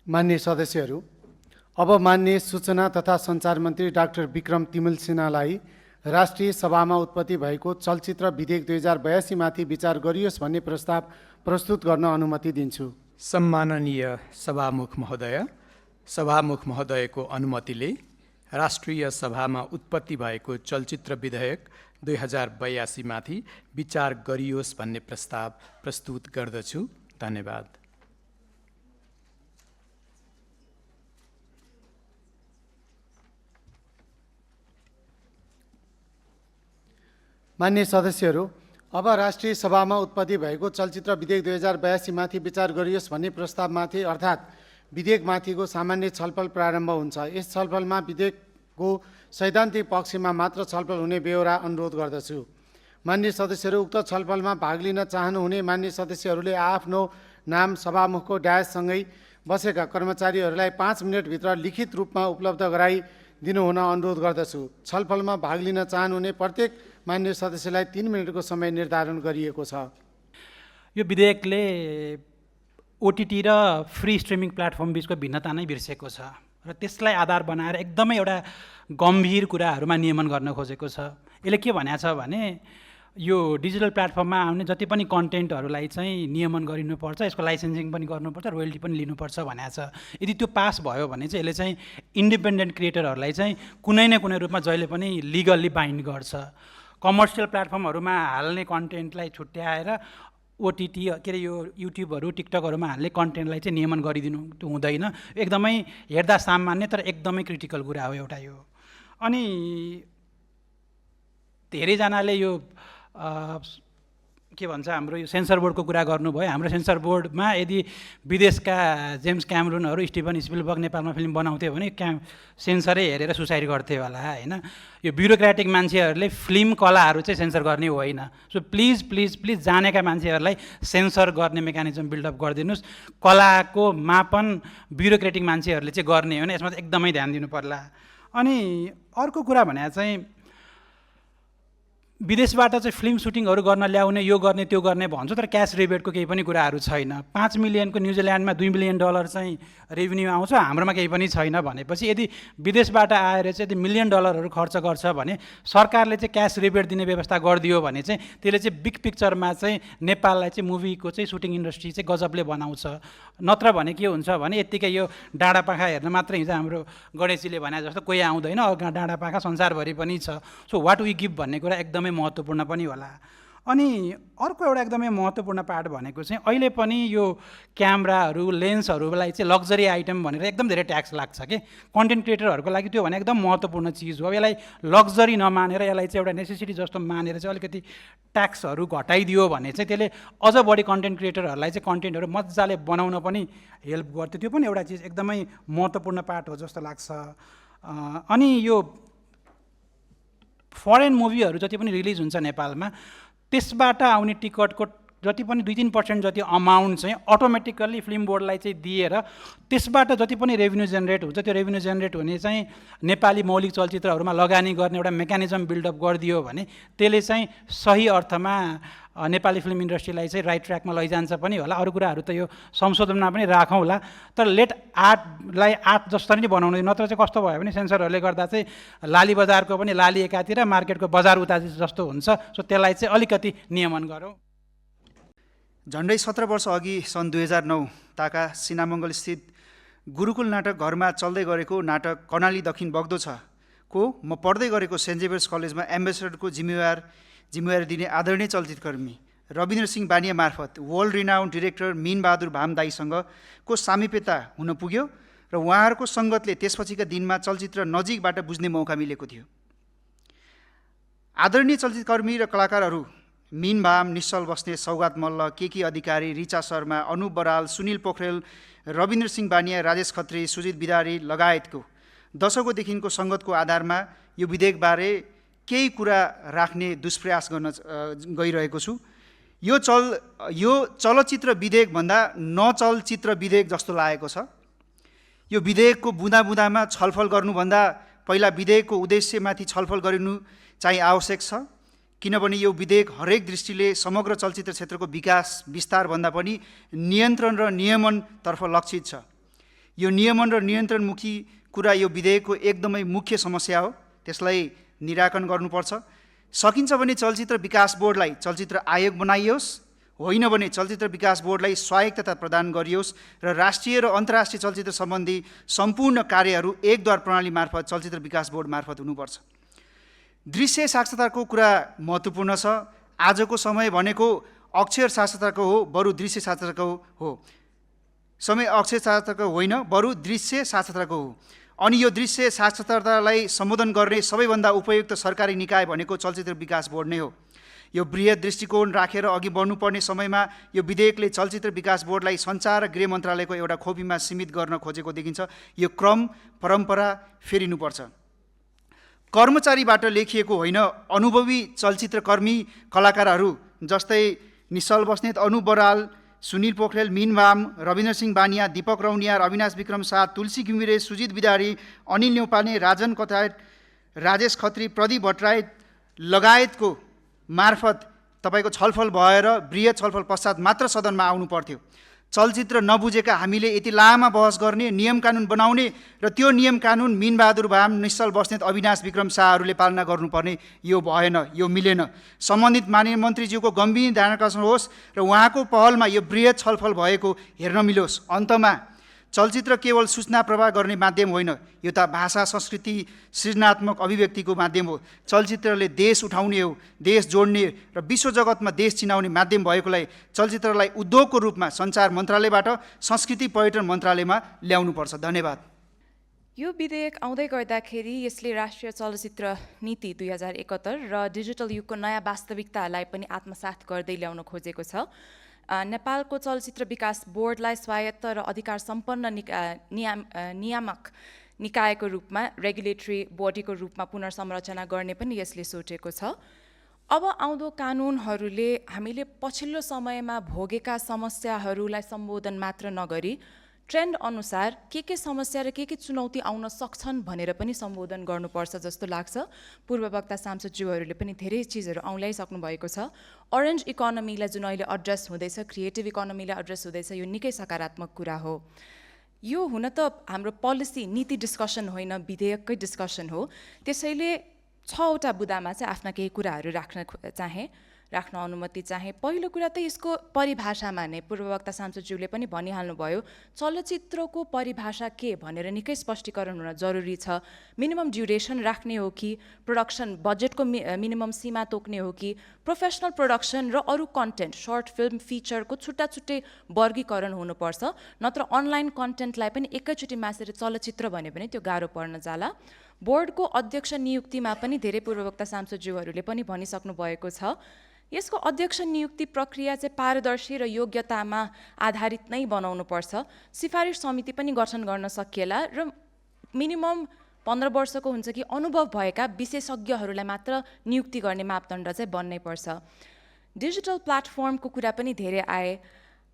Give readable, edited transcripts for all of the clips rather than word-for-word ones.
माननीय सदस्यहरू, अब माननीय सूचना तथा सञ्चार मन्त्री डाक्टर विक्रम तिमल सिन्हालाई राष्ट्रिय सभामा उत्पत्ति भएको चलचित्र विधेयक 2082 माथि विचार गरियोस् भन्ने प्रस्ताव प्रस्तुत गर्न अनुमति दिन्छु। सम्माननीय सभामुख महोदयको अनुमतिले राष्ट्रिय सभामा उत्पत्ति भएको चलचित्र विधेयक 2082 माथि विचार गरियोस् भन्ने प्रस्ताव प्रस्तुत गर्दछु। धन्यवाद। माननीय सदस्यहरू, अब राष्ट्रिय सभामा उत्पत्ति भएको चलचित्र विधेयक 2082 माथि विचार गरियोस् भन्ने प्रस्तावमाथि अर्थात् विधेयकमाथिको सामान्य छलफल प्रारम्भ हुन्छ। यस छलफलमा विधेयकको सैद्धान्तिक पक्षमा मात्र छलफल हुने बेहोरा अनुरोध गर्दछु। माननीय सदस्यहरू, उक्त छलफलमा भाग लिन चाहनुहुने माननीय सदस्यहरूले आफ्नो नाम सभामुखको डायससँगै बसेका कर्मचारीहरूलाई 5 मिनटभित्र लिखित रूपमा उपलब्ध गराइदिनु हुन अनुरोध गर्दछु। छलफलमा भाग लिन चाहनुहुने प्रत्येक माननीय सदस्यलाई 3 मिनटको समय निर्धारण गरिएको छ। यो विधेयकले ओटिटी र फ्री स्ट्रिमिङ प्लेटफर्म बिचको भिन्नता नै बिर्सेको छ र त्यसलाई आधार बनाएर एकदमै एउटा गम्भीर कुराहरूमा नियमन गर्न खोजेको छ। यसले के भनेको छ भने यो डिजिटल प्लेटफर्ममा आउने जति पनि कन्टेन्टहरूलाई चाहिँ नियमन गरिनुपर्छ, यसको लाइसेन्सिङ पनि गर्नुपर्छ, रोयल्टी पनि लिनुपर्छ भनेको छ। यदि त्यो पास भयो भने चाहिँ यसले चाहिँ इन्डिपेन्डेन्ट क्रिएटरहरूलाई चाहिँ कुनै न कुनै रूपमा जहिले पनि लिगल्ली बाइन्ड गर्छ। कमर्सियल प्लेटफर्महरूमा हाल्ने कन्टेन्टलाई छुट्याएर ओटिटी के अरे यो युट्युबहरू टिकटकहरूमा हाल्ने कन्टेन्टलाई चाहिँ नियमन गरिदिनु हुँदैन। एकदमै हेर्दा सामान्य तर एकदमै क्रिटिकल कुरा हो एउटा यो। अनि धेरैजनाले यो के भन्छ हाम्रो यो सेन्सर बोर्डको कुरा गर्नुभयो। हाम्रो सेन्सर बोर्डमा यदि विदेशका जेम्स क्यामरुनहरू, स्टिभन स्पिलबर्ग नेपालमा फिल्म बनाउँथ्यो भने सेन्सरै हेरेर सुसाइड गर्थे होला होइन। यो ब्युरोक्रेटिक मान्छेहरूले फिल्म कलाहरू चाहिँ सेन्सर गर्ने होइन। सो प्लिज प्लिज प्लिज जानेका मान्छेहरूलाई सेन्सर गर्ने मेकानिजम बिल्डअप गरिदिनुहोस्। कलाको मापन ब्युरोक्रेटिक मान्छेहरूले चाहिँ गर्ने हो भने यसमा चाहिँ एकदमै ध्यान दिनु पर्ला। अनि अर्को कुरा भने चाहिँ विदेशबाट चाहिँ फिल्म सुटिङहरू गर्न ल्याउने, यो गर्ने त्यो गर्ने भन्छ, तर क्यास रिबेटको केही पनि कुराहरू छैन। 5 मिलियनको न्युजिल्यान्डमा $2 मिलियन चाहिँ रेभिन्यू आउँछ, हाम्रोमा केही पनि छैन भनेपछि यदि विदेशबाट आएर चाहिँ यदि $1 मिलियन खर्च गर्छ भने सरकारले चाहिँ क्यास रिबेट दिने व्यवस्था गरिदियो भने चाहिँ त्यसले चाहिँ बिग पिक्चरमा चाहिँ नेपाललाई चाहिँ मुभीको चाहिँ सुटिङ इन्डस्ट्री चाहिँ गजबले बनाउँछ। नत्र भने के हुन्छ भने यत्तिकै यो डाँडापाखा हेर्न मात्रै हिजो हाम्रो गणेशजीले भने जस्तो कोही आउँदैन, डाँडापाखा संसारभरि पनि छ। सो वाट वी गिभ भन्ने कुरा एकदमै महत्त्वपूर्ण पनि होला। अनि अर्को एउटा एकदमै महत्त्वपूर्ण पार्ट भनेको चाहिँ अहिले पनि यो क्यामेराहरू लेन्सहरूलाई चाहिँ लग्जरी आइटम भनेर एकदम धेरै ट्याक्स लाग्छ कि कन्टेन्ट क्रिएटरहरूको लागि। त्यो भने एकदम महत्त्वपूर्ण चिज हो। यसलाई लग्जरी नमानेर यसलाई चाहिँ एउटा नेसेसिटी जस्तो मानेर चाहिँ अलिकति ट्याक्सहरू घटाइदियो भने चाहिँ त्यसले अझ बढी कन्टेन्ट क्रिएटरहरूलाई चाहिँ कन्टेन्टहरू मजाले बनाउन पनि हेल्प गर्थ्यो। त्यो पनि एउटा चिज एकदमै महत्त्वपूर्ण पार्ट हो जस्तो लाग्छ। अनि यो फरेन मुभीहरू जति पनि रिलिज हुन्छ नेपालमा, त्यसबाट आउने टिकटको जति पनि 2-3% जति अमाउन्ट चाहिँ अटोमेटिकल्ली फिल्म बोर्डलाई चाहिँ दिएर त्यसबाट जति पनि रेभिन्यू जेनेरेट हुन्छ त्यो रेभिन्यू जेनेरेट हुने चाहिँ नेपाली मौलिक चलचित्रहरूमा लगानी गर्ने एउटा मेकानिजम बिल्डअप गरिदियो भने त्यसले चाहिँ सही अर्थमा नेपाली फिल्म इन्डस्ट्रीलाई चाहिँ राइट ट्र्याकमा लैजान्छ पनि होला। अरू कुराहरू त यो संशोधनमा पनि राखौँला, तर लेट आर्टलाई आर्ट जस्तो नै बनाउनु। नत्र चाहिँ कस्तो भयो भने सेन्सरहरूले गर्दा चाहिँ लाली बजारको पनि लाली एकातिर, मार्केटको बजार उता जस्तो हुन्छ। सो त्यसलाई चाहिँ अलिकति नियमन गरौँ। झन्डै 17 वर्ष अघि सन् 2009 ताका सिनामङ्गल स्थित गुरुकुल नाटक घरमा चल्दै गरेको नाटक कर्णाली दक्षिण बग्दो छ को म पढ्दै गरेको सेन्ट जेभियर्स कलेजमा एम्बेसडरको जिम्मेवारी दिने आदरणीय चलचित्रकर्मी रविन्द्र सिंह बानिया मार्फत वर्ल्ड रिनाउन्ड डिरेक्टर मीनबहादुर भाम दाईसँग को सामिप्यता हुन पुग्यो र उहाँहरूको सङ्गतले त्यसपछिका दिनमा चलचित्र नजिकबाट बुझ्ने मौका मिलेको थियो। आदरणीय चलचित्रकर्मी र कलाकारहरू मीन भाम, निश्चल बस्ने, सौगात मल्ल, केकी अधिकारी, रिचा शर्मा, अनुप बराल, सुनिल पोखरेल, रविन्द्र सिंह बानिया, राजेश खत्री, सुजित बिदारी लगायतको दशकौँदेखिको सङ्गतको आधारमा यो विधेयकबारे केही कुरा राख्ने दुष्प्रयास गर्न गइरहेको छु। यो चलचित्र विधेयकभन्दा नचलचित्र विधेयक जस्तो लागेको छ। यो विधेयकको बुँदा बुँदामा छलफल गर्नुभन्दा पहिला विधेयकको उद्देश्यमाथि छलफल गरिनु चाहिँ आवश्यक छ, किनभने यो विधेयक हरेक दृष्टिले समग्र चलचित्र क्षेत्रको विकास विस्तारभन्दा पनि नियन्त्रण र नियमनतर्फ लक्षित छ। यो नियमन र नियन्त्रणमुखी कुरा यो विधेयकको एकदमै मुख्य समस्या हो, त्यसलाई निराकरण गर्नुपर्छ। सकिन्छ भने चलचित्र विकास बोर्डलाई चलचित्र आयोग बनाइयोस्, होइन भने चलचित्र विकास बोर्डलाई स्वायत्तता प्रदान गरियोस् र राष्ट्रिय र अन्तर्राष्ट्रिय चलचित्र सम्बन्धी सम्पूर्ण कार्यहरू एकद्वार प्रणाली मार्फत चलचित्र विकास बोर्ड मार्फत हुनुपर्छ। दृश्य साक्षरताको कुरा महत्त्वपूर्ण छ। आजको समय भनेको अक्षर साक्षरताको हो, बरु दृश्य साक्षरताको हो। समय अक्षर साक्षरताको होइन, बरु दृश्य साक्षरताको हो। अनि यो दृश्य साक्षरतालाई सम्बोधन गर्ने सबैभन्दा उपयुक्त सरकारी निकाय भनेको चलचित्र विकास बोर्ड नै हो। यो बृहत दृष्टिकोण राखेर अघि बढ्नुपर्ने समयमा यो विधेयकले चलचित्र विकास बोर्डलाई सञ्चार र गृह मन्त्रालयको एउटा खोपीमा सीमित गर्न खोजेको देखिन्छ। यो क्रम परम्परा फेरिनुपर्छ। कर्मचारीबाट लेखिएको होइन, अनुभवी चलचित्रकर्मी कलाकारहरू जस्तै निश्चल बस्नेत, अनुप बराल, सुनिल पोखरेल, मिन वाम, रविन्द्र सिंह बानिया, दीपक रौनियार, अविनाश विक्रम शाह, तुलसी घिमिरे, सुजित बिदारी, अनिल न्यौपाने, राजन कतायत, राजेश खत्री, प्रदीप भट्टराई लगायतको मार्फत तपाईँको छलफल भएर बृहत छलफल पश्चात मात्र सदनमा आउनु पर्थ्यो। चलचित्र नबुझेका हामीले यति लामा बहस गर्ने, नियम कानुन बनाउने र त्यो नियम कानुन मिनबहादुर भाम, निश्चल बस्नेत, अविनाश विक्रम शाहहरूले पालना गर्नुपर्ने, यो भएन, यो मिलेन। सम्बन्धित माननीय मन्त्रीज्यूको गम्भीर ध्यान आकर्षण होस् र उहाँको पहलमा यो बृहत छलफल भएको हेर्न मिलोस्। अन्तमा चलचित्र केवल सूचना प्रवाह गर्ने माध्यम होइन, यो त भाषा, संस्कृति, सृजनात्मक अभिव्यक्तिको माध्यम हो। चलचित्रले देश उठाउने हो, देश जोड्ने र विश्व जगतमा देश चिनाउने माध्यम भएकोलाई चलचित्रलाई उद्योगको रूपमा सञ्चार मन्त्रालयबाट संस्कृति पर्यटन मन्त्रालयमा ल्याउनुपर्छ। धन्यवाद। यो विधेयक आउँदै गर्दाखेरि यसले राष्ट्रिय चलचित्र नीति 2071 र डिजिटल युगको नयाँ वास्तविकतालाई पनि आत्मसात गर्दै ल्याउन खोजेको छ। नेपालको चलचित्र विकास बोर्डलाई स्वायत्त र अधिकार सम्पन्न नियामक निकायको रूपमा, रेगुलेटरी बडीको रूपमा पुनर्संरचना गर्ने पनि यसले सोचेको छ। अब आउँदो कानुनहरूले हामीले पछिल्लो समयमा भोगेका समस्याहरूलाई सम्बोधन मात्र नगरी ट्रेन्ड अनुसार के समस्या र के चुनौती आउन सक्छन् भनेर पनि सम्बोधन गर्नुपर्छ जस्तो लाग्छ। पूर्ववक्ता सांसदज्यूहरूले पनि धेरै चिजहरू औँल्याइसक्नु भएको छ। अरेन्ज इकोनोमीलाई जुन अहिले एड्रेस हुँदैछ, क्रिएटिभ इकोनोमीलाई एड्रेस हुँदैछ, यो निकै सकारात्मक कुरा हो। यो हुन त हाम्रो पोलिसी नीति डिस्कसन होइन, विधेयककै डिस्कसन हो। त्यसैले 6वटा बुदामा चाहिँ आफ्ना केही कुराहरू राख्न अनुमति चाहे। पहिलो कुरा त यसको परिभाषामा नै पूर्ववक्ता सांसदज्यूले पनि भनिहाल्नुभयो, चलचित्रको परिभाषा के भनेर निकै स्पष्टीकरण हुन जरुरी छ। मिनिमम ड्युरेसन राख्ने हो कि, प्रोडक्सन बजेटको मिनिमम सीमा तोक्ने हो कि, प्रोफेसनल प्रोडक्सन र अरू कन्टेन्ट, सर्ट फिल्म, फिचरको छुट्टा छुट्टै वर्गीकरण हुनुपर्छ। नत्र अनलाइन कन्टेन्टलाई पनि एकैचोटि मासेर चलचित्र भन्यो भने त्यो गाह्रो पर्न जाला। बोर्डको अध्यक्ष नियुक्तिमा पनि धेरै पूर्ववक्ता सांसदज्यूहरूले पनि भनिसक्नु भएको छ। यसको अध्यक्ष नियुक्ति प्रक्रिया चाहिँ पारदर्शी र योग्यतामा आधारित नै बनाउनुपर्छ। सिफारिस समिति पनि गठन गर्न सकिएला र मिनिमम 15 वर्षको हुन्छ कि अनुभव भएका विशेषज्ञहरूलाई मात्र नियुक्ति गर्ने मापदण्ड चाहिँ बन्नै पर्छ। डिजिटल प्लेटफर्मको कुरा पनि धेरै आए।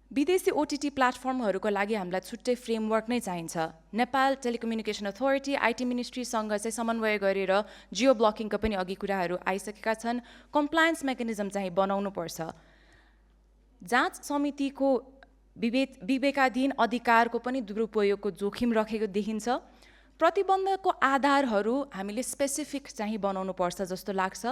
विदेशी ओटिटी प्लेटफर्महरूको लागि हामीलाई छुट्टै फ्रेमवर्क नै चाहिन्छ। नेपाल टेलिकम्युनिकेसन अथोरिटी, आइटी मिनिस्ट्रीसँग चाहिँ समन्वय गरेर जियो ब्लकिङका पनि अघि कुराहरू आइसकेका छन्। कम्प्लायन्स मेकानिजम चाहिँ बनाउनुपर्छ। जाँच समितिको विवेकाधीन अधिकारको पनि दुरुपयोगको जोखिम राखेको देखिन्छ। प्रतिबन्धको आधारहरू हामीले स्पेसिफिक चाहिँ बनाउनुपर्छ जस्तो लाग्छ।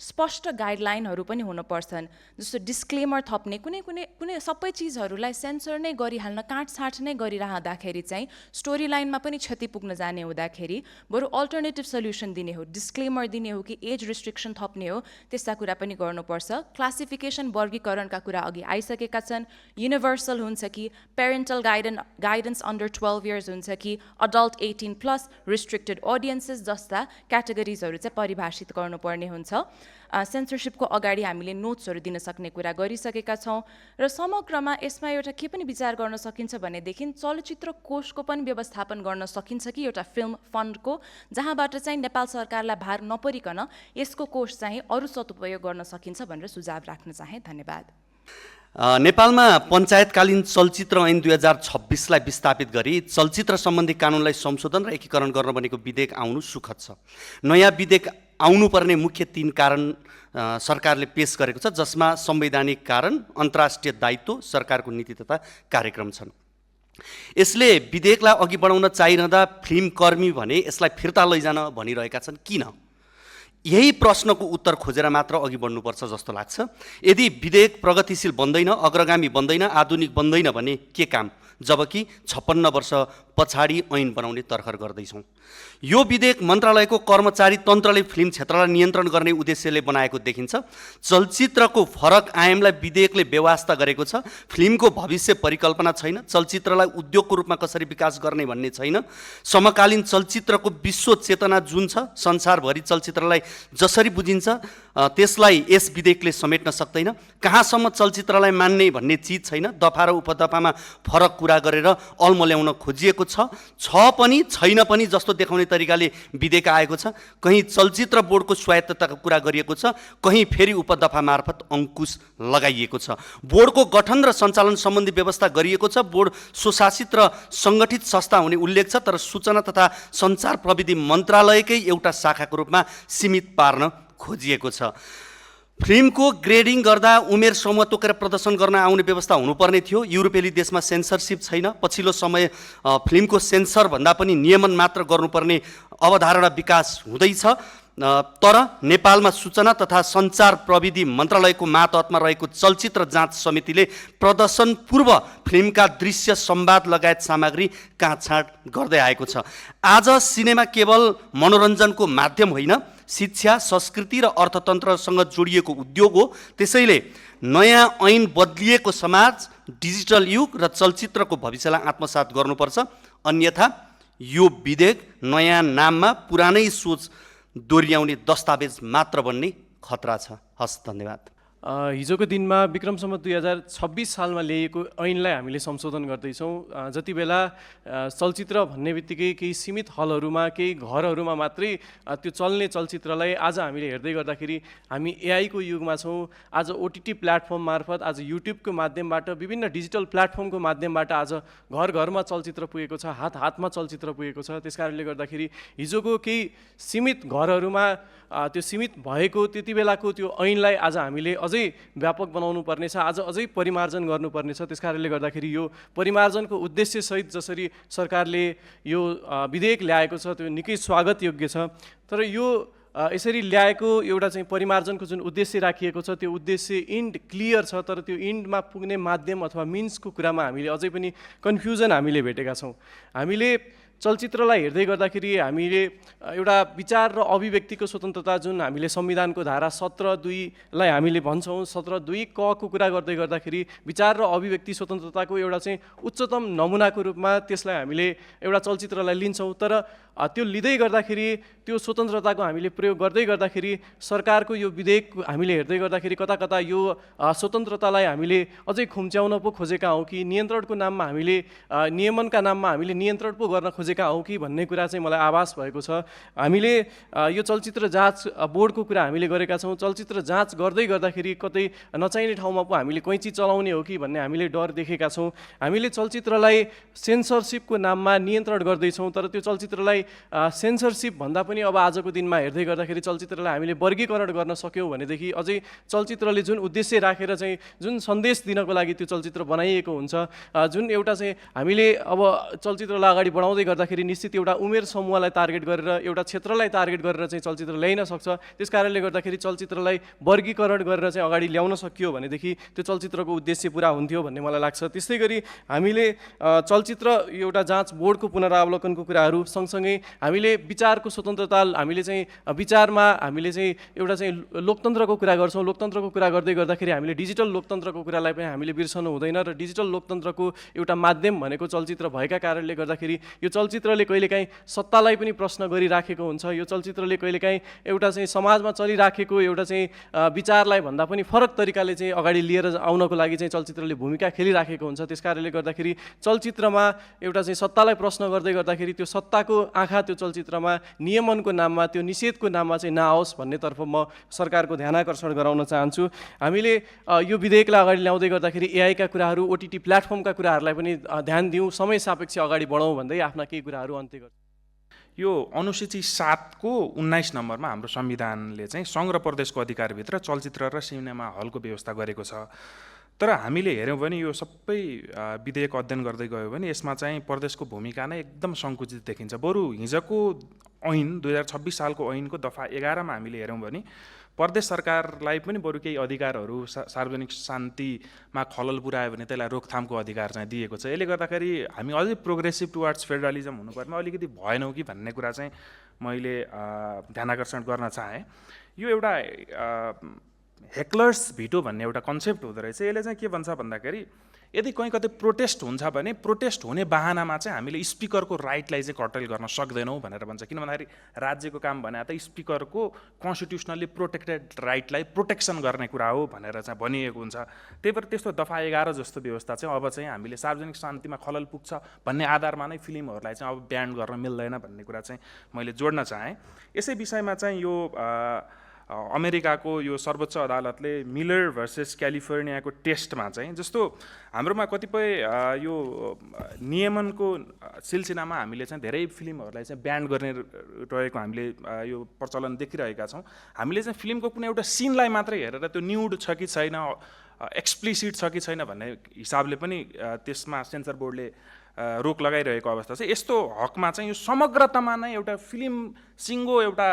स्पष्ट गाइडलाइनहरू पनि हुनुपर्छन्, जस्तो डिस्क्लेमर थप्ने, कुनै सबै चिजहरूलाई सेन्सर नै गरिहाल्न, काटछाँट नै गरिरहँदाखेरि चाहिँ स्टोरी लाइनमा पनि क्षति पुग्न जाने हुँदाखेरि बरु अल्टरनेटिभ सल्युसन दिने हो, डिस्क्लेमर दिने हो कि एज रिस्ट्रिक्सन थप्ने हो, त्यस्ता कुरा पनि गर्नुपर्छ। क्लासिफिकेसन वर्गीकरणका कुरा अघि आइसकेका छन्। युनिभर्सल हुन्छ कि, पेरेन्टल गाइडेन्स अन्डर 12 इयर्स हुन्छ कि, अडल्ट 18+ रिस्ट्रिक्टेड अडियन्सेस जस्ता क्याटेगोरिजहरू चाहिँ परिभाषित गर्नुपर्ने हुन्छ। सेन्सरसिपको अगाडि हामीले नोट्सहरू दिन सक्ने कुरा गरिसकेका छौँ र समग्रमा यसमा एउटा के पनि विचार गर्न सकिन्छ भनेदेखि चलचित्र कोषको पनि व्यवस्थापन गर्न सकिन्छ कि एउटा फिल्म फन्डको, जहाँबाट चाहिँ नेपाल सरकारलाई भार नपरिकन यसको कोष चाहिँ अरू सदुपयोग गर्न सकिन्छ भनेर सुझाव राख्न चाहे। धन्यवाद। नेपालमा पञ्चायतकालीन चलचित्र ऐन 2026लाई विस्थापित गरी चलचित्र सम्बन्धी कानुनलाई संशोधन र एकीकरण गर्न बनेको विधेयक आउनु सुखद छ। नयाँ विधेयक आउनुपर्ने मुख्य 3 कारण सरकारले पेश गरेको छ, जसमा संवैधानिक कारण, अन्तर्राष्ट्रिय दायित्व, सरकारको नीति तथा कार्यक्रम छन्। यसले विधेयकलाई अघि बढाउन चाहिरहँदा फिल्मकर्मी भने यसलाई फिर्ता लैजान भनिरहेका छन्। किन? यही प्रश्नको उत्तर खोजेर मात्र अघि बढ्नुपर्छ जस्तो लाग्छ। यदि विधेयक प्रगतिशील बन्दैन, अग्रगामी बन्दैन, आधुनिक बन्दैन भने के काम, जबकि 56 वर्ष पछाडि ऐन बनाउने तर्खर गर्दैछौँ। यो विधेयक मन्त्रालयको कर्मचारी तन्त्रले फिल्म क्षेत्रलाई नियन्त्रण गर्ने उद्देश्यले बनाएको देखिन्छ। चलचित्रको फरक आयामलाई विधेयकले व्यवस्था गरेको छ। फिल्मको भविष्य परिकल्पना छैन, चलचित्रलाई उद्योगको रूपमा कसरी विकास गर्ने भन्ने छैन। समकालीन चलचित्रको विश्व चेतना जुन छ, संसारभरि चलचित्रलाई जसरी बुझिन्छ त्यसलाई यस विधेयकले समेट्न सक्दैन। कहाँसम्म चलचित्रलाई मान्ने भन्ने चिज छैन। दफा र उपदफामा फरक कुरा गरेर अल्मल्याउन खोजिएको छ पनि छैन पनि जस्तो देखाउने तरिकाले विधेयक आएको छ। कहीँ चलचित्र बोर्डको स्वायत्तताको कुरा गरिएको छ, कहीँ फेरि उपदफा मार्फत अङ्कुश लगाइएको छ। बोर्डको गठन र सञ्चालन सम्बन्धी व्यवस्था गरिएको छ। बोर्ड स्वशासित र सङ्गठित संस्था हुने उल्लेख छ, तर सूचना तथा सञ्चार प्रविधि मन्त्रालयकै एउटा शाखाको रूपमा सीमित पार्न खोजिएको छ। फिल्मको ग्रेडिङ गर्दा उमेर समूह तोकेर प्रदर्शन गर्न आउने व्यवस्था हुनुपर्ने थियो। युरोपेली देशमा सेन्सरसिप छैन। पछिल्लो समय फिल्मको सेन्सर भन्दा पनि नियमन मात्र गर्नुपर्ने अवधारणा विकास हुँदैछ। तर नेपालमा सूचना तथा सञ्चार प्रविधि मन्त्रालयको मातहतमा रहेको चलचित्र जाँच समितिले प्रदर्शन पूर्व फिल्मका दृश्य, संवाद लगायत सामग्री काँचछाँट गर्दै आएको छ। आज सिनेमा केवल मनोरञ्जनको माध्यम होइन, शिक्षा, संस्कृति र अर्थतन्त्रसँग जोडिएको उद्योग हो। त्यसैले नयाँ ऐन, बदलिएको समाज, डिजिटल युग र चलचित्रको भविष्यलाई आत्मसात गर्नुपर्छ। अन्यथा यो विधेयक नयाँ नाममा पुरानै सोच दोहोऱ्याउने दस्तावेज मात्र बन्ने खतरा छ। हस्, धन्यवाद। हिजोको दिनमा विक्रमसम्म 2026 सालमा ल्याइएको ऐनलाई हामीले संशोधन गर्दैछौँ। जति बेला चलचित्र भन्ने बित्तिकै केही सीमित हलहरूमा, केही घरहरूमा मात्रै त्यो चल्ने चलचित्रलाई आज हामीले हेर्दै गर्दाखेरि हामी एआईको युगमा छौँ। आज ओटिटी प्लेटफर्म मार्फत, आज युट्युबको माध्यमबाट, विभिन्न डिजिटल प्लेटफर्मको माध्यमबाट आज घर घरमा चलचित्र पुगेको छ, हात हातमा चलचित्र पुगेको छ। त्यस कारणले गर्दाखेरि हिजोको केही सीमित घरहरूमा त्यो सीमित भएको त्यति बेलाको त्यो ऐनलाई आज हामीले अझै व्यापक बनाउनु पर्नेछ, आज अझै परिमार्जन गर्नुपर्नेछ। त्यस कारणले गर्दाखेरि यो परिमार्जनको उद्देश्यसहित जसरी सरकारले यो विधेयक ल्याएको छ त्यो निकै स्वागत योग्य छ। तर यो यसरी ल्याएको एउटा चाहिँ परिमार्जनको जुन उद्देश्य राखिएको छ त्यो उद्देश्य इन्ड क्लियर छ, तर त्यो इन्डमा पुग्ने माध्यम अथवा मिन्सको कुरामा हामीले अझै पनि कन्फ्युजन हामीले भेटेका छौँ। हामीले चलचित्रलाई हेर्दै गर्दाखेरि हामीले एउटा विचार र अभिव्यक्तिको स्वतन्त्रता जुन हामीले संविधानको धारा 17(2) लाई हामीले भन्छौँ, 17(2) क को कुरा गर्दै गर्दाखेरि विचार र अभिव्यक्ति स्वतन्त्रताको एउटा चाहिँ उच्चतम नमुनाको रूपमा त्यसलाई हामीले एउटा चलचित्रलाई लिन्छौँ। तर त्यो लिँदै गर्दाखेरि, त्यो स्वतन्त्रताको हामीले प्रयोग गर्दै गर्दाखेरि सरकारको यो विधेयक हामीले हेर्दै गर्दाखेरि कता कता यो स्वतन्त्रतालाई हामीले अझै खुम्च्याउन पो खोजेका हौँ कि, नियन्त्रणको नाममा हामीले, नियमनका नाममा हामीले नियन्त्रण पो गर्न खोजेका हौँ कि भन्ने कुरा चाहिँ मलाई आभास भएको छ। हामीले यो चलचित्र जाँच बोर्डको कुरा हामीले गरेका छौँ। चलचित्र जाँच गर्दै गर्दाखेरि कतै नचाहिने ठाउँमा पो हामीले कैँची चलाउने हो कि भन्ने हामीले डर देखेका छौँ। हामीले चलचित्रलाई सेन्सरसिपको नाममा नियन्त्रण गर्दैछौँ, तर त्यो चलचित्रलाई सेन्सरसिप भन्दा पनि अब आजको दिनमा हेर्दै गर्दाखेरि चलचित्रलाई हामीले वर्गीकरण गर्न सक्यौँ भनेदेखि अझै चलचित्रले जुन उद्देश्य राखेर चाहिँ जुन सन्देश दिनको लागि त्यो चलचित्र बनाइएको हुन्छ, जुन एउटा चाहिँ हामीले अब चलचित्रलाई अगाडि बढाउँदै गर्दाखेरि निश्चित एउटा उमेर समूहलाई टार्गेट गरेर, एउटा क्षेत्रलाई टार्गेट गरेर चाहिँ चलचित्र ल्याइन सक्छ। त्यस कारणले गर्दाखेरि चलचित्रलाई वर्गीकरण गरेर चाहिँ अगाडि ल्याउन सकियो भनेदेखि त्यो चलचित्रको उद्देश्य पुरा हुन्थ्यो भन्ने मलाई लाग्छ। त्यस्तै गरी हामीले चलचित्र एउटा जाँच बोर्डको पुनरावलोकनको कुराहरू सँगसँगै हामीले विचारको स्वतन्त्रता, हामीले चाहिँ विचारमा हामीले चाहिँ एउटा चाहिँ लोकतन्त्रको कुरा गर्छौँ। लोकतन्त्रको कुरा गर्दै गर्दाखेरि हामीले डिजिटल लोकतन्त्रको कुरालाई पनि हामीले बिर्सनु हुँदैन र डिजिटल लोकतन्त्रको एउटा माध्यम भनेको चलचित्र भएका कारणले गर्दाखेरि यो चलचित्रले कहिलेकाहीँ सत्तालाई पनि प्रश्न गरिराखेको हुन्छ। यो चलचित्रले कहिलेकाहीँ एउटा चाहिँ समाजमा चलिराखेको एउटा चाहिँ विचारलाई भन्दा पनि फरक तरिकाले चाहिँ अगाडि लिएर आउनको लागि चाहिँ चलचित्रले भूमिका खेलिराखेको हुन्छ। त्यस कारणले गर्दाखेरि चलचित्रमा एउटा चाहिँ सत्तालाई प्रश्न गर्दै गर्दाखेरि त्यो सत्ताको आँखा त्यो चलचित्रमा नियमनको नाममा, त्यो निषेधको नाममा चाहिँ नआओस् भन्नेतर्फ म सरकारको ध्यानाकर्षण गराउन चाहन्छु। हामीले यो विधेयकलाई अगाडि ल्याउँदै गर्दाखेरि एआईका कुराहरू, ओटिटी प्लेटफर्मका कुराहरूलाई पनि ध्यान दिउँ, समय सापेक्ष अगाडि बढाउँ भन्दै आफ्ना केही कुराहरू अन्त्य गर्छु। यो अनुसूची 7 को 19 नम्बरमा हाम्रो संविधानले चाहिँ सङ्घ र प्रदेशको अधिकारभित्र चलचित्र र सिनेमा हलको व्यवस्था गरेको छ। तर हामीले हेऱ्यौँ भने यो सबै विधेयक अध्ययन गर्दै गयो भने यसमा चाहिँ प्रदेशको भूमिका नै एकदम सङ्कुचित देखिन्छ। बरु हिजोको ऐन 2026 सालको ऐनको दफा 11 मा हामीले हेऱ्यौँ भने प्रदेश सरकारलाई पनि बरु केही अधिकारहरू सार्वजनिक शान्तिमा खलल पुर्यायो भने त्यसलाई रोकथामको अधिकार चाहिँ दिएको छ। यसले गर्दाखेरि हामी अझै प्रोग्रेसिभ टुवार्ड्स फेडरलिजम हुनुपर्ने अलिकति भएनौँ कि भन्ने कुरा चाहिँ मैले ध्यानाकर्षण गर्न चाहेँ। यो एउटा हेक्लर्स भिटो भन्ने एउटा कन्सेप्ट हुँदो रहेछ। यसले चाहिँ के भन्छ भन्दाखेरि यदि कहीँ कतै प्रोटेस्ट हुन्छ भने प्रोटेस्ट हुने बाहनामा चाहिँ हामीले स्पिकरको राइटलाई चाहिँ कर्टेल गर्न सक्दैनौँ भनेर भन्छ। किन भन्दाखेरि राज्यको काम भने त स्पिकरको कन्स्टिट्युसनली प्रोटेक्टेड राइटलाई प्रोटेक्सन गर्ने कुरा हो भनेर चाहिँ भनिएको हुन्छ। त्यही भएर त्यस्तो दफा 11 जस्तो व्यवस्था चाहिँ अब चाहिँ हामीले सार्वजनिक शान्तिमा खलल पुग्छ भन्ने आधारमा नै फिल्महरूलाई चाहिँ अब ब्यान गर्न मिल्दैन भन्ने कुरा चाहिँ मैले जोड्न चाहेँ। यसै विषयमा चाहिँ यो अमेरिकाको यो सर्वोच्च अदालतले मिलर भर्सेस क्यालिफोर्नियाको टेस्टमा चाहिँ जस्तो हाम्रोमा कतिपय यो नियमनको सिलसिलामा हामीले चाहिँ धेरै फिल्महरूलाई चाहिँ ब्यान गर्ने रहेको हामीले यो प्रचलन देखिरहेका छौँ। हामीले चाहिँ फिल्मको कुनै एउटा सिनलाई मात्रै हेरेर त्यो न्युड छ कि छैन, एक्सप्लिसिट छ कि छैन भन्ने हिसाबले पनि त्यसमा सेन्सर बोर्डले रोक लगाइरहेको अवस्था छ। यस्तो हकमा चाहिँ यो समग्रतामा नै एउटा फिल्म सिङ्गो एउटा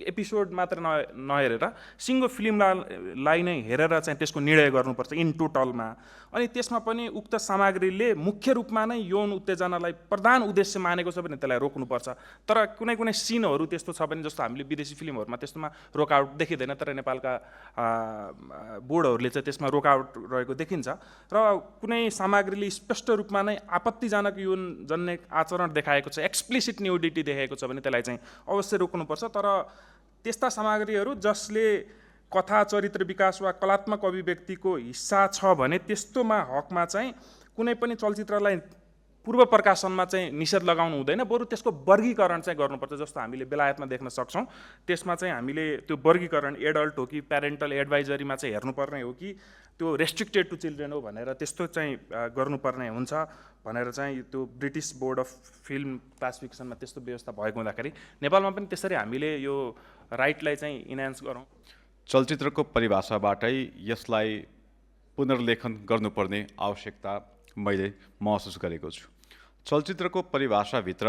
एपिसोड मात्र नहेरेर सिङ्गो फिल्मलाई नै हेरेर चाहिँ त्यसको निर्णय गर्नुपर्छ इन टोटलमा। अनि त्यसमा पनि उक्त सामग्रीले मुख्य रूपमा नै यौन उत्तेजनालाई प्रधान उद्देश्य मानेको छ भने त्यसलाई रोक्नुपर्छ। तर कुनै कुनै सिनहरू त्यस्तो छ भने जस्तो हामीले विदेशी फिल्महरूमा त्यस्तोमा रोकआउट देखिँदैन, तर नेपालका बोर्डहरूले चाहिँ त्यसमा रोकआउट रहेको देखिन्छ। र कुनै सामग्रीले स्पष्ट रूपमा नै आपत्तिजनक यौन जन्य आचरण देखाएको छ, एक्सप्लिसिट न्युडिटी देखाएको छ भने त्यसलाई चाहिँ अवश्य रोक्नुपर्छ। तर त्यस्ता सामग्रीहरू जसले कथा चरित्र विकास वा कलात्मक अभिव्यक्तिको हिस्सा छ भने त्यस्तोमा हकमा चाहिँ कुनै पनि चलचित्रलाई पूर्व प्रकाशनमा चाहिँ निषेध लगाउनु हुँदैन, बरु त्यसको वर्गीकरण चाहिँ गर्नुपर्छ। जस्तो हामीले बेलायतमा देख्न सक्छौँ, त्यसमा चाहिँ हामीले त्यो वर्गीकरण एडल्ट हो कि प्यारेन्टल एडभाइजरीमा चाहिँ हेर्नुपर्ने हो कि त्यो रेस्ट्रिक्टेड टु चिल्ड्रेन हो भनेर त्यस्तो चाहिँ गर्नुपर्ने हुन्छ भनेर चाहिँ त्यो ब्रिटिस बोर्ड अफ फिल्म क्लासिफिकेसनमा त्यस्तो व्यवस्था भएको हुँदाखेरि नेपालमा पनि त्यसरी हामीले यो राइटलाई चाहिँ इन्हान्स गरौँ। चलचित्रको परिभाषाबाटै यसलाई पुनर्लेखन गर्नुपर्ने आवश्यकता मैले महसुस गरेको छु। चलचित्रको परिभाषाभित्र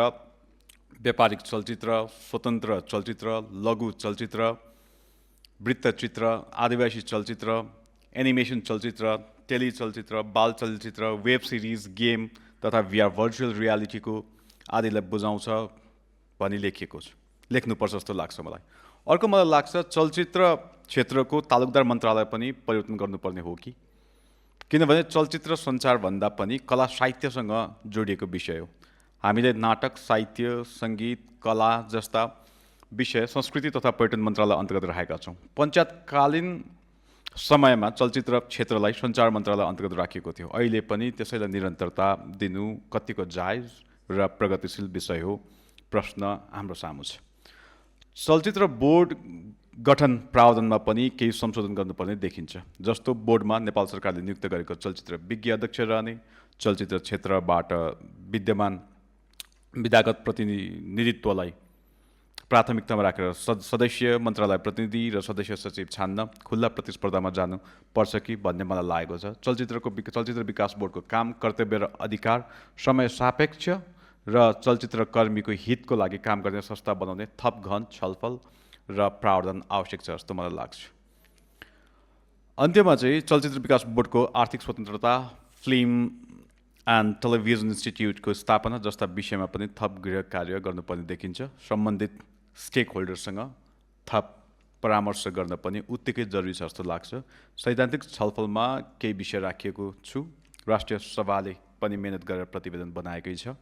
व्यापारिक चलचित्र, स्वतन्त्र चलचित्र, लघु चलचित्र, वृत्तचित्र, आदिवासी चलचित्र, एनिमेसन चलचित्र, टेली चलचित्र, बाल चलचित्र, वेब सिरिज, गेम तथा VR भर्चुअल रियालिटीको आदिलाई बुझाउँछ भनी लेख्नुपर्छ जस्तो लाग्छ मलाई। अर्को मलाई लाग्छ चलचित्र क्षेत्रको तालुकदार मन्त्रालय पनि परिवर्तन गर्नुपर्ने हो कि, किनभने चलचित्र सञ्चारभन्दा पनि कला साहित्यसँग जोडिएको विषय हो। हामीले नाटक, साहित्य, सङ्गीत, कला जस्ता विषय संस्कृति तथा पर्यटन मन्त्रालय अन्तर्गत राखेका छौँ। पञ्चायतकालीन समयमा चलचित्र क्षेत्रलाई सञ्चार मन्त्रालय अन्तर्गत राखिएको थियो। अहिले पनि त्यसैलाई निरन्तरता दिनु कतिको जायज र प्रगतिशील विषय हो, प्रश्न हाम्रो सामु छ। चलचित्र बोर्ड गठन प्रावधानमा पनि केही संशोधन गर्नुपर्ने देखिन्छ। जस्तो बोर्डमा नेपाल सरकारले नियुक्त गरेको चलचित्र विज्ञ अध्यक्ष रहने, चलचित्र क्षेत्रबाट विद्यमान विधागत प्रतिनिधित्वलाई प्राथमिकतामा राखेर सदस्य मन्त्रालय प्रतिनिधि र सदस्य सचिव छान्न खुल्ला प्रतिस्पर्धामा जानु पर्छ कि भन्ने मलाई लागेको छ। चलचित्र विकास बोर्डको काम, कर्तव्य र अधिकार समय सापेक्ष र चलचित्र कर्मीको हितको लागि काम गर्ने संस्था बनाउने थप गहन छलफल र प्रावधान आवश्यक छ जस्तो मलाई लाग्छ। अन्त्यमा चाहिँ चलचित्र विकास बोर्डको आर्थिक स्वतन्त्रता, फिल्म एन्ड टेलिभिजन इन्स्टिट्युटको स्थापना जस्ता विषयमा पनि थप गृह कार्य गर्नुपर्ने देखिन्छ। सम्बन्धित स्टेक होल्डरसँग थप परामर्श गर्न पनि उत्तिकै जरुरी छ जस्तो लाग्छ। सैद्धान्तिक छलफलमा केही विषय राखिएको छु। राष्ट्रिय सभाले पनि मेहनत गरेर प्रतिवेदन बनाएकै छ।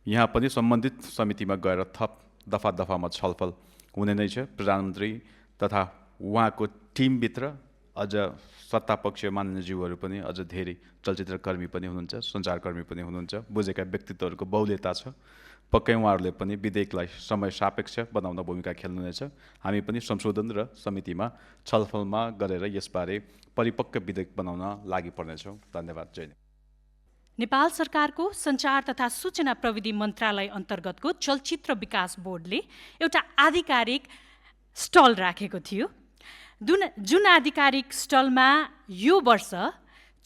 यहाँ पनि सम्बन्धित समितिमा गएर थप दफामा छलफल हुने नै छ। प्रधानमन्त्री तथा उहाँको टिमभित्र अझ सत्तापक्ष माननीयज्यूहरू पनि अझ धेरै चलचित्रकर्मी पनि हुनुहुन्छ, सञ्चारकर्मी पनि हुनुहुन्छ, बुझेका व्यक्तित्वहरूको बहुल्यता छ। पक्कै उहाँहरूले पनि विधेयकलाई समय सापेक्ष बनाउन भूमिका खेल्नुहुनेछ। हामी पनि संशोधन र समितिमा छलफलमा गरेर यसबारे परिपक्व विधेयक बनाउन लागि पर्नेछौँ। धन्यवाद। जय नेपाल। नेपाल सरकारको सञ्चार तथा सूचना प्रविधि मन्त्रालय अन्तर्गतको चलचित्र विकास बोर्डले एउटा आधिकारिक स्टल राखेको थियो। जुन आधिकारिक स्टलमा यो वर्ष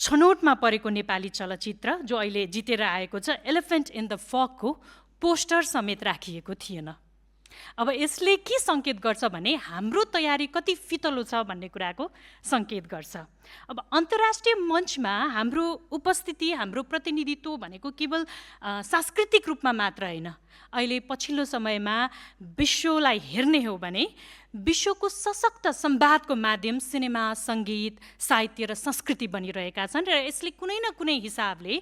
छनौटमा परेको नेपाली चलचित्र जो अहिले जितेर आएको छ एलिफेन्ट इन द फकको पोस्टर समेत राखिएको थिएन। अब यसले के सङ्केत गर्छ भने हाम्रो तयारी कति फितलो छ भन्ने कुराको सङ्केत गर्छ। अब अन्तर्राष्ट्रिय मञ्चमा हाम्रो उपस्थिति, हाम्रो प्रतिनिधित्व भनेको केवल सांस्कृतिक रूपमा मात्र होइन, अहिले पछिल्लो समयमा विश्वलाई हेर्ने हो भने विश्वको सशक्त संवादको माध्यम सिनेमा, सङ्गीत, साहित्य र संस्कृति बनिरहेका छन् र यसले कुनै न कुनै हिसाबले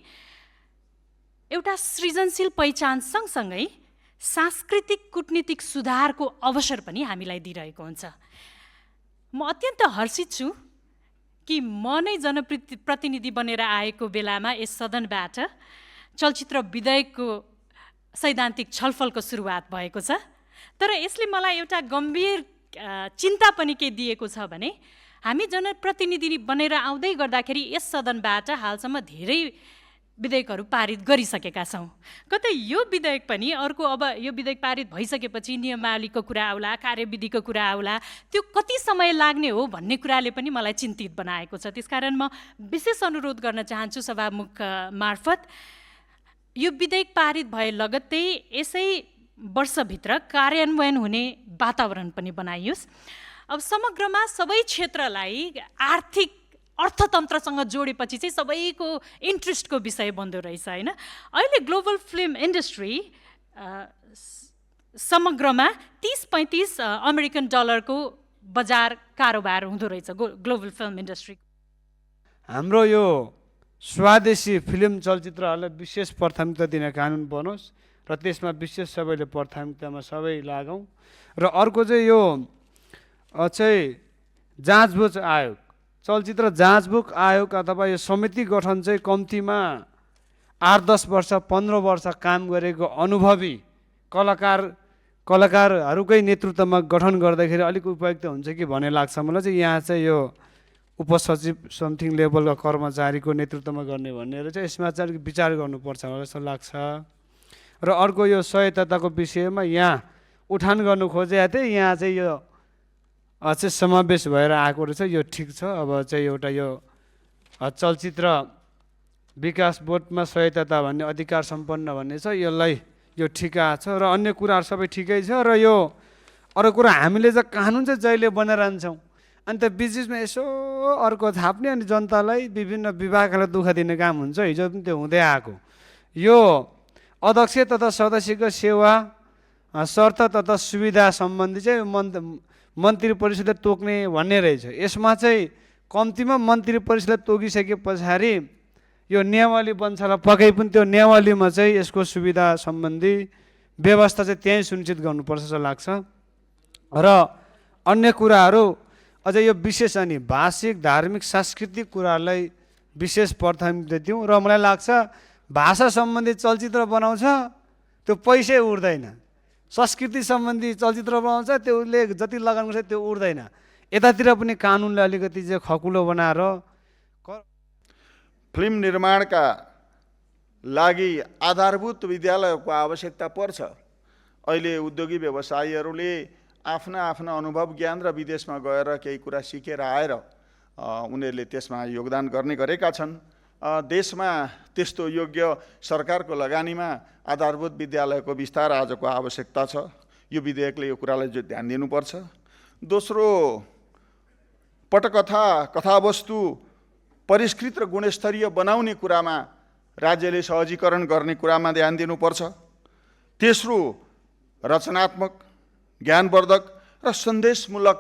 एउटा सृजनशील पहिचान सँगसँगै सांस्कृतिक कूटनीतिक सुधारको अवसर पनि हामीलाई दिइरहेको हुन्छ। म अत्यन्त हर्षित छु कि म नै जनप्रतिनिधि बनेर आएको बेलामा यस सदनबाट चलचित्र विधेयकको सैद्धान्तिक छलफलको सुरुवात भएको छ। तर यसले मलाई एउटा गम्भीर चिन्ता पनि के दिएको छ भने हामी जनप्रतिनिधि बनेर आउँदै गर्दाखेरि यस सदनबाट हालसम्म धेरै विधेयकहरू पारित गरिसकेका छौँ। कतै यो विधेयक पनि अर्को, अब यो विधेयक पारित भइसकेपछि नियमावलीको कुरा आउला, कार्यविधिको कुरा आउला, त्यो कति समय लाग्ने हो भन्ने कुराले पनि मलाई चिन्तित बनाएको छ। त्यसकारण म विशेष अनुरोध गर्न चाहन्छु सभामुख मार्फत यो विधेयक पारित भए लगत्तै यसै वर्षभित्र कार्यान्वयन हुने वातावरण पनि बनाइयोस्। अब समग्रमा सबै क्षेत्रलाई आर्थिक अर्थतन्त्रसँग जोडेपछि चाहिँ सबैको इन्ट्रेस्टको विषय बन्दो रहेछ होइन। अहिले ग्लोबल फिल्म इन्डस्ट्री समग्रमा 30-35 अमेरिकन डलरको बजार कारोबार हुँदो रहेछ ग्लोबल फिल्म इन्डस्ट्री। हाम्रो यो स्वदेशी फिल्म चलचित्रहरूलाई विशेष प्राथमिकता दिने कानुन बनोस् र त्यसमा विशेष सबैले प्राथमिकतामा सबै लागौँ। र अर्को चाहिँ यो चाहिँ जाँचबुझ आयोग, चलचित्र जाँचबुझ आयोग अथवा यो समिति गठन चाहिँ कम्तीमा 8-10 वर्ष 15 वर्ष काम गरेको अनुभवी कलाकारहरूकै नेतृत्वमा गठन गर्दाखेरि अलिक उपयुक्त हुन्छ कि भन्ने लाग्छ मलाई चाहिँ। यहाँ चाहिँ यो उपसचिव समथिङ लेभलका कर्मचारीको नेतृत्वमा गर्ने भनेर चाहिँ यसमा चाहिँ अलिक विचार गर्नुपर्छ होला जस्तो लाग्छ। र अर्को यो स्वायत्तताको विषयमा यहाँ उठान गर्नु खोजेको थिएँ, यहाँ चाहिँ यो चाहिँ समावेश भएर आएको रहेछ, यो ठिक छ। अब चाहिँ एउटा यो चलचित्र विकास बोर्डमा स्वायत्तता भन्ने अधिकार सम्पन्न भन्ने छ, यसलाई यो ठिक आएको छ। र अन्य कुराहरू सबै ठिकै छ। र यो अरू कुरा हामीले चाहिँ कानुन चाहिँ जहिले बनाइरहन्छौँ, अनि त बिचबिचमा यसो अर्को थाप्ने अनि जनतालाई विभिन्न विभागलाई दुःख दिने काम हुन्छ। हिजो पनि त्यो हुँदै आएको। यो अध्यक्ष तथा सदस्यको सेवा शर्त तथा सुविधा सम्बन्धी चाहिँ मन्त्री परिषदले तोक्ने भन्ने रहेछ। यसमा चाहिँ कम्तीमा मन्त्री परिषदले तोकिसके पछाडि यो नियमावली बन्छ होला, पक्कै पनि त्यो नियमावलीमा चाहिँ यसको सुविधा सम्बन्धी व्यवस्था चाहिँ त्यहीँ सुनिश्चित गर्नुपर्छ जस्तो लाग्छ। र अन्य कुराहरू अझ यो विशेष अनि भाषिक, धार्मिक, सांस्कृतिक कुराहरूलाई विशेष प्राथमिकता दिउँ। र मलाई लाग्छ भाषा सम्बन्धी चलचित्र बनाउँछ त्यो पैसै उड्दैन, संस्कृति सम्बन्धी चलचित्र बनाउँछ त्यसले जति लगान गर्छ त्यो उड्दैन। यतातिर पनि कानुनले अलिकति चाहिँ खकुलो बनाएर फिल्म निर्माणका लागि आधारभूत विद्यालयको आवश्यकता पर्छ। अहिले उद्योगी व्यवसायीहरूले आफ्ना आफ्ना अनुभव ज्ञान र विदेशमा गएर केही कुरा सिकेर आएर उनीहरूले त्यसमा योगदान गर्ने गरेका छन्। देशमा त्यस्तो योग्य सरकारको लगानीमा आधारभूत विद्यालयको विस्तार आजको आवश्यकता छ। यो विधेयकले यो कुरालाई ध्यान दिनुपर्छ। दोस्रो, पटकथा, कथावस्तु परिष्कृत र गुणस्तरीय बनाउने कुरामा राज्यले सहजीकरण गर्ने कुरामा ध्यान दिनुपर्छ। तेस्रो, रचनात्मक, ज्ञानवर्धक र सन्देशमूलक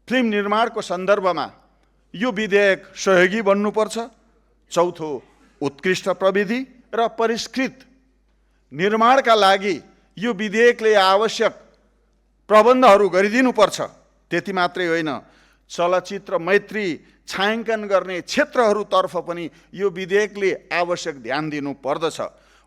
फिल्म निर्माणको सन्दर्भमा यो विधेयक सहयोगी बन्नुपर्छ। चौथो, उत्कृष्ट प्रविधि र परिष्कृत निर्माणका लागि यो विधेयकले आवश्यक प्रबन्धहरू गरिदिनुपर्छ। त्यति मात्रै होइन, चलचित्र मैत्री छायाङ्कन गर्ने क्षेत्रहरूतर्फ पनि यो विधेयकले आवश्यक ध्यान दिनुपर्दछ।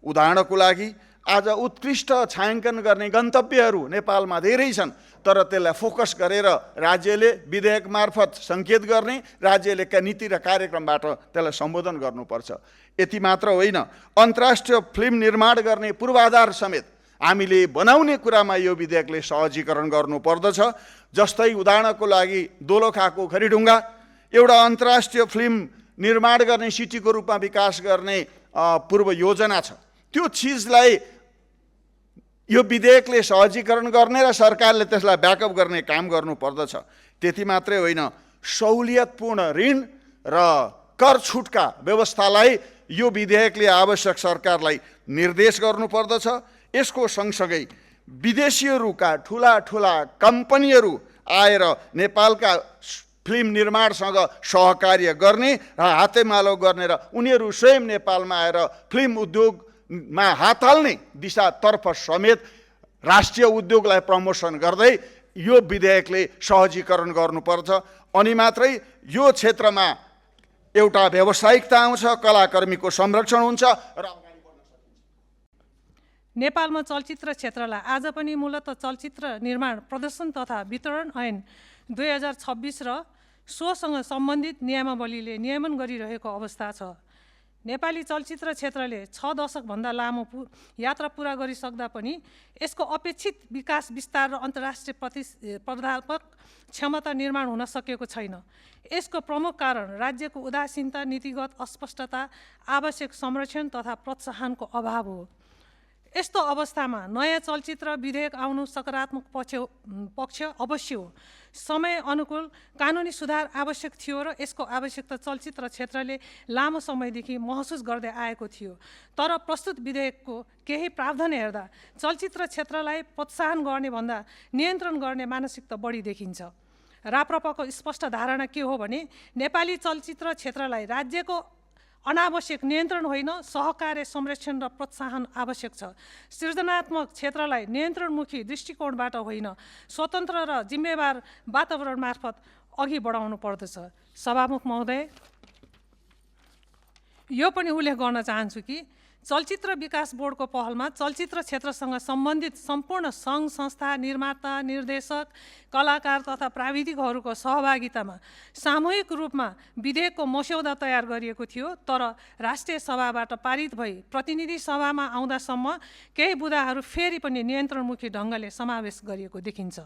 उदाहरणको लागि आज उत्कृष्ट छायाङ्कन गर्ने गन्तव्यहरू नेपालमा धेरै छन्, तर त्यसलाई फोकस गरेर राज्यले विधेयक मार्फत सङ्केत गर्ने, राज्यले नीति र कार्यक्रमबाट त्यसलाई सम्बोधन गर्नुपर्छ। यति मात्र होइन, अन्तर्राष्ट्रिय फिल्म निर्माण गर्ने पूर्वाधार समेत हामीले बनाउने कुरामा यो विधेयकले सहजीकरण गर्नुपर्दछ। जस्तै उदाहरणको लागि दोलखाको खरिढुङ्गा एउटा अन्तर्राष्ट्रिय फिल्म निर्माण गर्ने सिटीको रूपमा विकास गर्ने पूर्व योजना छ। त्यो चिजलाई यो विधेयकले सहजीकरण गर्ने र सरकारले त्यसलाई ब्याकअप गर्ने काम गर्नुपर्दछ। त्यति मात्रै होइन, सहुलियतपूर्ण ऋण र कर छुटका व्यवस्थालाई यो विधेयकले आवश्यक सरकारलाई निर्देश गर्नुपर्दछ। यसको सँगसँगै विदेशीहरूका ठुला ठुला कम्पनीहरू आएर नेपालका फिल्म निर्माणसँग सहकार्य गर्ने र हातेमालो गर्ने र उनीहरू स्वयं नेपालमा आएर फिल्म उद्योगमा हात हाल्ने दिशातर्फ समेत राष्ट्रिय उद्योगलाई प्रमोसन गर्दै यो विधेयकले सहजीकरण गर्नुपर्छ। अनि मात्रै यो क्षेत्रमा एउटा व्यावसायिकता आउँछ, कलाकर्मीको संरक्षण हुन्छ र नेपालमा चलचित्र क्षेत्रलाई आज पनि मूलतः चलचित्र निर्माण, प्रदर्शन तथा वितरण ऐन 2026 र सोसँग सम्बन्धित नियमावलीले नियमन गरिरहेको अवस्था छ। नेपाली चलचित्र क्षेत्रले 6 दशकभन्दा लामो यात्रा पुरा गरिसक्दा पनि यसको अपेक्षित विकास विस्तार र अन्तर्राष्ट्रिय प्रतिस्पर्धात्मक क्षमता निर्माण हुन सकेको छैन। यसको प्रमुख कारण राज्यको उदासीनता, नीतिगत अस्पष्टता, आवश्यक संरक्षण तथा प्रोत्साहनको अभाव हो। यस्तो अवस्थामा नयाँ चलचित्र विधेयक आउनु सकारात्मक पक्ष अवश्य हो। समय अनुकूल कानुनी सुधार आवश्यक थियो र यसको आवश्यकता चलचित्र क्षेत्रले लामो समयदेखि महसुस गर्दै आएको थियो। तर प्रस्तुत विधेयकको केही प्रावधान हेर्दा चलचित्र क्षेत्रलाई प्रोत्साहन गर्ने भन्दा नियन्त्रण गर्ने मानसिकता बढी देखिन्छ। राप्रपाको स्पष्ट धारणा के हो भने नेपाली चलचित्र क्षेत्रलाई राज्यको अनावश्यक नियन्त्रण होइन, सहकार्य, संरक्षण र प्रोत्साहन आवश्यक छ। सृजनात्मक क्षेत्रलाई नियन्त्रणमुखी दृष्टिकोणबाट होइन, स्वतन्त्र र जिम्मेवार वातावरण मार्फत अघि बढाउनु पर्दछ। सभामुख महोदय, यो पनि उल्लेख गर्न चाहन्छु कि चलचित्र विकास बोर्डको पहलमा चलचित्र क्षेत्रसँग सम्बन्धित सम्पूर्ण सङ्घ संस्था, निर्माता, निर्देशक, कलाकार तथा प्राविधिकहरूको सहभागितामा सामूहिक रूपमा विधेयकको मस्यौदा तयार गरिएको थियो। तर राष्ट्रिय सभाबाट पारित भई प्रतिनिधि सभामा आउँदासम्म केही बुँदाहरू फेरि पनि नियन्त्रणमुखी ढङ्गले समावेश गरिएको देखिन्छ।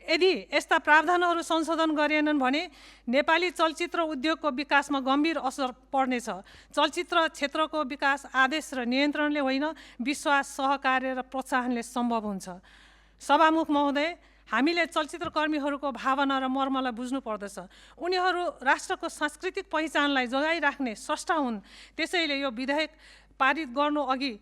यदि यस्ता प्रावधानहरू संशोधन गरिएनन् भने नेपाली चलचित्र उद्योगको विकासमा गम्भीर असर पर्नेछ। चलचित्र क्षेत्रको विकास आदेश र नियन्त्रणले होइन, विश्वास, सहकार्य र प्रोत्साहनले सम्भव हुन्छ। सभामुख महोदय, हामीले चलचित्र कर्मीहरूको भावना र मर्मलाई बुझ्नु पर्दछ। उनीहरू राष्ट्रको सांस्कृतिक पहिचानलाई जोगाइराख्ने स्रष्टा हुन्। त्यसैले यो विधेयक पारित गर्नु अघि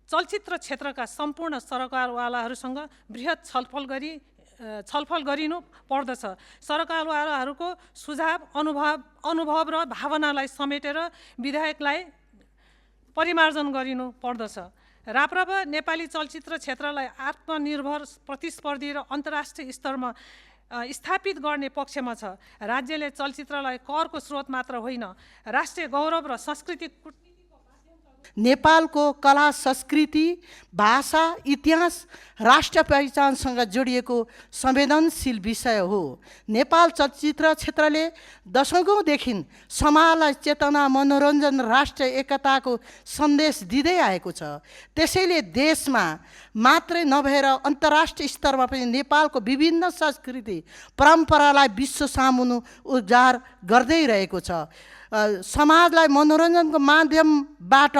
चलचित्र क्षेत्रका सम्पूर्ण सरकारवालाहरूसँग बृहत छलफल गरिनु पर्दछ। सरकारवालाहरूको सुझाव, अनुभव र भावनालाई समेटेर विधेयकलाई परिमार्जन गरिनु पर्दछ। राप्रपा नेपाली चलचित्र क्षेत्रलाई आत्मनिर्भर, प्रतिस्पर्धी र अन्तर्राष्ट्रिय स्तरमा स्थापित गर्ने पक्षमा छ। राज्यले चलचित्रलाई करको स्रोत मात्र होइन, राष्ट्रिय गौरव र सांस्कृतिक नेपालको कला, संस्कृति, भाषा, इतिहास, राष्ट्र पहिचानसँग जोडिएको संवेदनशील विषय हो। नेपाल चलचित्र क्षेत्रले दशकौँदेखि समाजलाई चेतना, मनोरञ्जन, राष्ट्रिय एकताको सन्देश दिँदै आएको छ। त्यसैले देशमा मात्रै नभएर अन्तर्राष्ट्रिय स्तरमा पनि नेपालको विभिन्न संस्कृति परम्परालाई विश्व सामुन्नु उजागर गर्दै रहेको छ। समाजलाई मनोरञ्जनको माध्यमबाट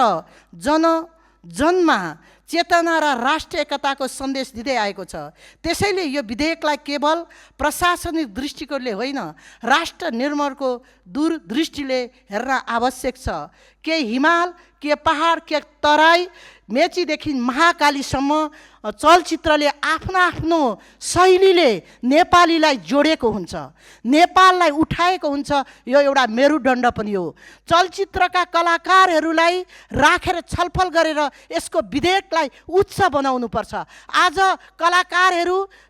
जनमा चेतना र राष्ट्रिय एकताको सन्देश दिँदै आएको छ। त्यसैले यो विधेयकलाई केवल प्रशासनिक दृष्टिकोणले होइन, राष्ट्र निर्माणको दूरदृष्टिले हेर्न आवश्यक छ। के हिमाल, के पहाड, के तराई, मेचीदेखि महाकालीसम्म चलचित्रले आफ्नो शैलीले नेपालीलाई जोडेको हुन्छ, नेपाललाई उठाएको हुन्छ। यो एउटा मेरुदण्ड पनि हो। चलचित्रका कलाकारहरूलाई राखेर छलफल गरेर यसको विधेयकलाई उच्च बनाउनुपर्छ। आज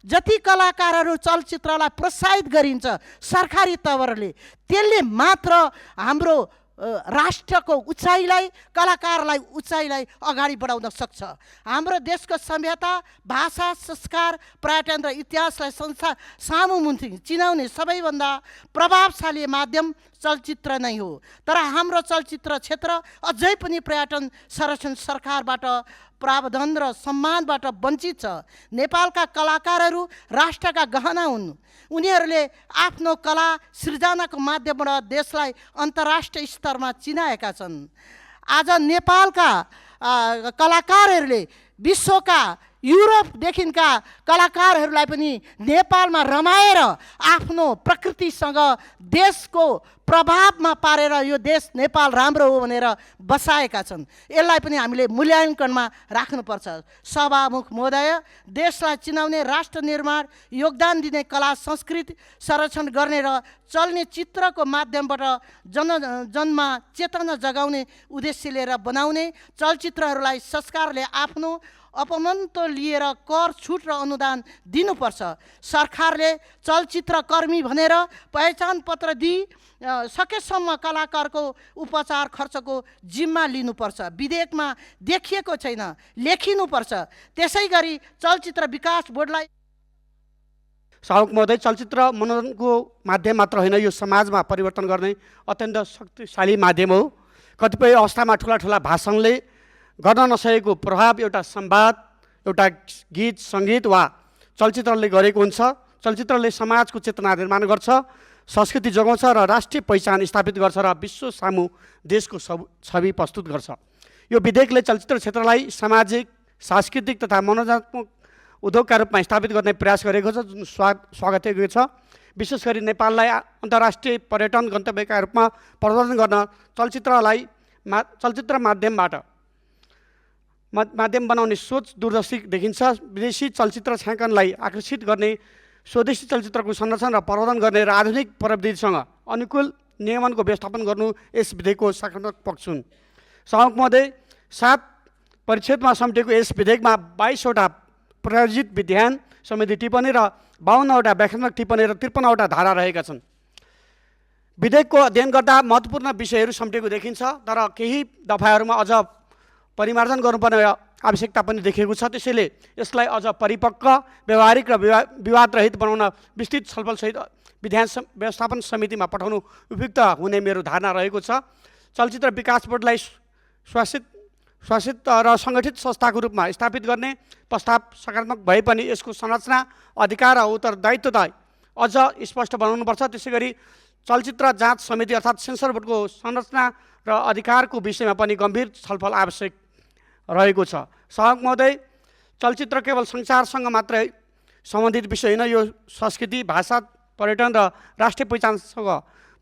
जति कलाकारहरू चलचित्रलाई प्रोत्साहित गरिन्छ सरकारी तवरले, त्यसले मात्र हाम्रो राष्ट्रको उचाइलाई, कलाकारलाई उचाइलाई अगाडि बढाउन सक्छ। हाम्रो देशको सभ्यता, भाषा, संस्कार, पर्यटन र इतिहासलाई संसार सामुमुखी चिनाउने सबैभन्दा प्रभावशाली माध्यम चलचित्र नै हो। तर हाम्रो चलचित्र क्षेत्र अझै पनि पर्यटन संरक्षण सरकारबाट प्रावधान र सम्मानबाट वञ्चित छ। नेपालका कलाकारहरू राष्ट्रका गहना हुन्। उनीहरूले आफ्नो कला सृजनाको माध्यमबाट देशलाई अन्तर्राष्ट्रिय स्तरमा चिनाएका छन्। आज नेपालका कलाकारहरूले विश्वका युरोपदेखिका कलाकारहरूलाई पनि नेपालमा रमाएर आफ्नो प्रकृतिसँग देशको प्रभावमा पारेर यो देश नेपाल राम्रो हो भनेर बसाएका छन्। यसलाई पनि हामीले मूल्याङ्कनमा राख्नुपर्छ। सभामुख महोदय, देशलाई चिनाउने, राष्ट्र निर्माण योगदान दिने कला संस्कृति संरक्षण गर्ने र चल्ने चित्रको माध्यमबाट जनमा चेतना जगाउने उद्देश्य लिएर बनाउने चलचित्रहरूलाई सरकारले आफ्नो अपमन्त लिएर कर छुट र अनुदान दिनुपर्छ। सरकारले चलचित्रकर्मी भनेर पहिचान पत्र दिई सकेसम्म कलाकारको उपचार खर्चको जिम्मा लिनुपर्छ। विधेयकमा देखिएको छैन, लेखिनुपर्छ। त्यसै गरी चलचित्र विकास बोर्डलाई सभामुख महोदय, चलचित्र मनोरञ्जनको माध्यम मात्र होइन, यो समाजमा परिवर्तन गर्ने अत्यन्त शक्तिशाली माध्यम हो। कतिपय अवस्थामा ठुला ठुला भाषणले गर्न नसकेको प्रभाव एउटा संवाद, एउटा गीत सङ्गीत वा चलचित्रले गरेको हुन्छ। चलचित्रले समाजको चेतना निर्माण गर्छ, संस्कृति जोगाउँछ र राष्ट्रिय पहिचान स्थापित गर्छ र विश्व सामु देशको छवि प्रस्तुत गर्छ। यो विधेयकले चलचित्र क्षेत्रलाई सामाजिक, सांस्कृतिक तथा मनोरञ्जनात्मक उद्योगका रूपमा स्थापित गर्ने प्रयास गरेको छ, जुन स्वागत छ। विशेष गरी नेपाललाई अन्तर्राष्ट्रिय पर्यटन गन्तव्यका रूपमा प्रवर्धन गर्न चलचित्र माध्यम बनाउने सोच दूरदर्शी देखिन्छ। विदेशी चलचित्र छायाङ्कनलाई आकर्षित गर्ने, स्वदेशी चलचित्रको संरक्षण र प्रवर्धन गर्ने र आधुनिक प्रविधिसँग अनुकूल नियमनको व्यवस्थापन गर्नु यस विधेयकको सकारात्मक पक्ष हुन्। सभामुख महोदय, 7 परिच्छेदमा समेटेको यस विधेयकमा 22वटा प्रायोजित विधान सम्बन्धी टिप्पणी र 52वटा व्याख्यात्मक टिप्पणी र 53वटा धारा रहेका छन्। विधेयकको अध्ययन गर्दा महत्त्वपूर्ण विषयहरू समेटेको देखिन्छ, तर केही दफाहरूमा अझ परिमार्जन गर्नुपर्ने आवश्यकता पनि देखिएको छ। त्यसैले यसलाई अझ परिपक्व, व्यवहारिक र विवादरहित बनाउन विस्तृत छलफलसहित विधान व्यवस्थापन समितिमा पठाउनु उपयुक्त हुने मेरो धारणा रहेको छ। चलचित्र विकास बोर्डलाई शासित र सङ्गठित संस्थाको रूपमा स्थापित गर्ने प्रस्ताव सकारात्मक भए पनि यसको संरचना, अधिकार र उत्तरदायित्वलाई अझ स्पष्ट बनाउनुपर्छ। त्यसै गरी चलचित्र जाँच समिति अर्थात् सेन्सर बोर्डको संरचना र अधिकारको विषयमा पनि गम्भीर छलफल आवश्यक रहेको छ। सभामुख महोदय, चलचित्र केवल संसारसँग मात्रै सम्बन्धित विषय होइन, यो संस्कृति, भाषा, पर्यटन र राष्ट्रिय पहिचानसँग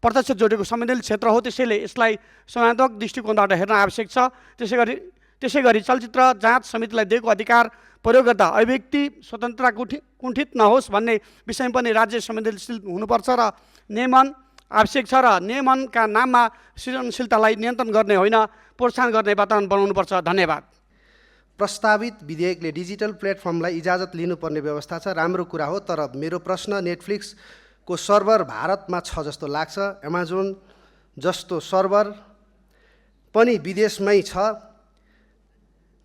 प्रत्यक्ष जोडेको संवेदनशील क्षेत्र हो। त्यसैले यसलाई संवादात्मक दृष्टिकोणबाट हेर्न आवश्यक छ। त्यसै गरी चलचित्र जाँच समितिलाई दिएको अधिकार प्रयोग गर्दा अभिव्यक्ति स्वतन्त्रता कुण्ठित नहोस् भन्ने विषयमा पनि राज्य संवेदनशील हुनुपर्छ र नियमन आवश्यक छ र नियमनका नाममा सृजनशीलतालाई नियन्त्रण गर्ने होइन, प्रोत्साहन गर्ने वातावरण बनाउनुपर्छ। धन्यवाद। प्रस्तावित विधेयकले डिजिटल प्लेटफर्मलाई इजाजत लिनुपर्ने व्यवस्था छ, राम्रो कुरा हो। तर मेरो प्रश्न, नेटफ्लिक्सको सर्भर भारतमा छ जस्तो लाग्छ, एमाजोन जस्तो सर्भर पनि विदेशमै छ,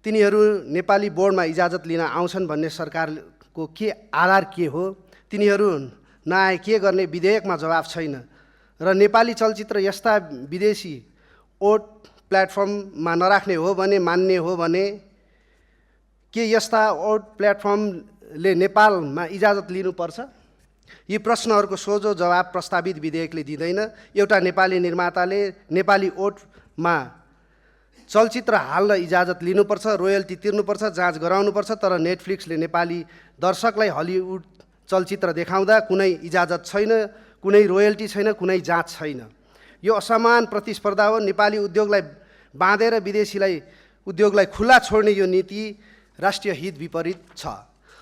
तिनीहरू नेपाली बोर्डमा इजाजत लिन आउँछन् भन्ने सरकारको के आधार के हो? तिनीहरू नआए के गर्ने? विधेयकमा जवाफ छैन। र नेपाली चलचित्र यस्ता विदेशी ओट प्लेटफर्ममा नराख्ने हो भने, मान्ने हो भने, के यस्ता ओट प्लेटफर्मले नेपालमा इजाजत लिनुपर्छ? यी प्रश्नहरूको सोझो जवाब प्रस्तावित विधेयकले दिँदैन। एउटा नेपाली निर्माताले नेपाली ओटमा चलचित्र हाल्न इजाजत लिनुपर्छ, रोयल्टी तिर्नुपर्छ, जाँच गराउनुपर्छ। तर नेटफ्लिक्सले नेपाली दर्शकलाई हलिउड चलचित्र देखाउँदा कुनै इजाजत छैन, कुनै रोयल्टी छैन, कुनै जाँच छैन। यो असमान प्रतिस्पर्धा हो। नेपाली उद्योगलाई बाँधेर विदेशीलाई उद्योगलाई खुला छोड्ने यो नीति राष्ट्रिय हित विपरीत छ।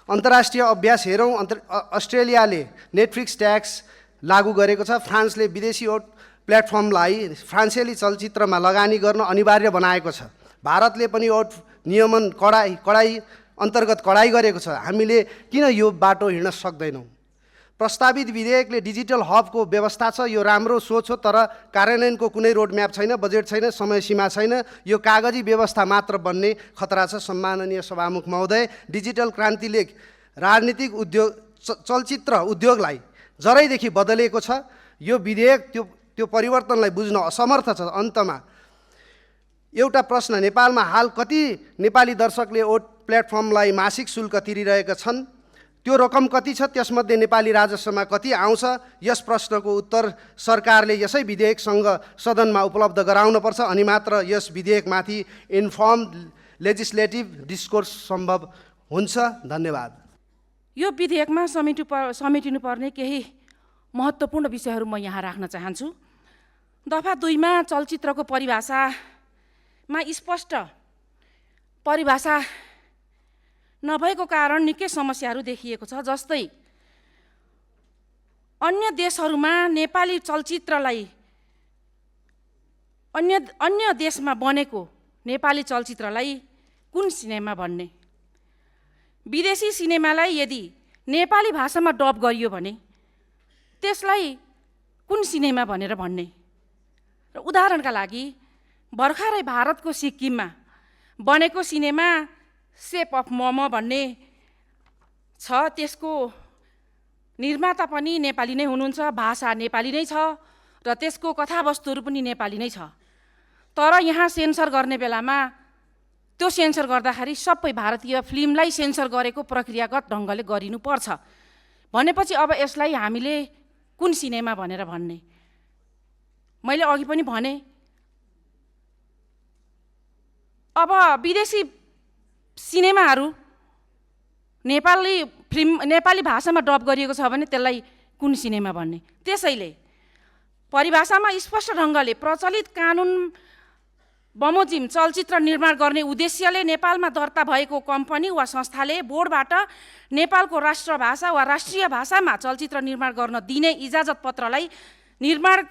अन्तर्राष्ट्रिय अभ्यास हेरौँ। अस्ट्रेलियाले नेटफ्लिक्स ट्याक्स लागू गरेको छ। फ्रान्सले विदेशी ओट प्लेटफर्मलाई फ्रान्सेली चलचित्रमा लगानी गर्न अनिवार्य बनाएको छ। भारतले पनि ओट नियमन कडाई अन्तर्गत कडाई गरेको छ। हामीले किन यो बाटो हिँड्न सक्दैनौँ? प्रस्तावित विधेयकले डिजिटल हबको व्यवस्था छ, यो राम्रो सोच हो। तर कार्यान्वयनको कुनै रोडम्याप छैन, बजेट छैन, समय सीमा छैन। यो कागजी व्यवस्था मात्र बन्ने खतरा छ। सम्माननीय सभामुख महोदय, डिजिटल क्रान्तिले राजनीतिक उद्योग, चलचित्र उद्योगलाई जरैदेखि बदलेको छ। यो विधेयक त्यो परिवर्तनलाई बुझ्न असमर्थ छ। अन्तमा एउटा प्रश्न, नेपालमा हाल कति नेपाली दर्शकले ओट प्लेटफर्मलाई मासिक शुल्क तिरिरहेका छन्? त्यो रकम कति छ? त्यसमध्ये नेपाली राजस्वमा कति आउँछ? यस प्रश्नको उत्तर सरकारले यसै विधेयकसँग सदनमा उपलब्ध गराउनुपर्छ, अनि मात्र यस विधेयकमाथि इन्फर्म्ड लेजिस्लेटिभ डिस्कोर्स सम्भव हुन्छ। धन्यवाद। यो विधेयकमा समेटिनुपर्ने केही महत्त्वपूर्ण विषयहरू म यहाँ राख्न चाहन्छु। दफा 2 मा चलचित्रको परिभाषामा स्पष्ट परिभाषा नभएको कारण निकै समस्याहरू देखिएको छ। जस्तै अन्य देशहरूमा नेपाली चलचित्रलाई अन्य देशमा बनेको नेपाली चलचित्रलाई कुन सिनेमा भन्ने, विदेशी सिनेमालाई यदि नेपाली भाषामा डब गरियो भने त्यसलाई कुन सिनेमा भनेर भन्ने। र उदाहरणका लागि भर्खरै भारतको सिक्किममा बनेको सिनेमा सेप अफ मोमो भन्ने छ, त्यसको निर्माता पनि नेपाली नै हुनुहुन्छ, भाषा नेपाली नै छ र त्यसको कथावस्तुहरू पनि नेपाली नै छ। तर यहाँ सेन्सर गर्ने बेलामा त्यो सेन्सर गर्दाखेरि सबै भारतीय फिल्मलाई सेन्सर गरेको प्रक्रियागत ढङ्गले गरिनुपर्छ भनेपछि अब यसलाई हामीले कुन सिनेमा भनेर भन्ने? मैले अघि पनि भने अब विदेशी सिनेमाहरू नेपाली भाषामा डब गरिएको छ भने त्यसलाई कुन सिनेमा भन्ने? त्यसैले परिभाषामा स्पष्ट ढङ्गले प्रचलित कानुन बमोजिम चलचित्र निर्माण गर्ने उद्देश्यले नेपालमा दर्ता भएको कम्पनी वा संस्थाले बोर्डबाट नेपालको राष्ट्रभाषा वा राष्ट्रिय भाषामा चलचित्र निर्माण गर्न दिने इजाजत पत्रलाई निर्माण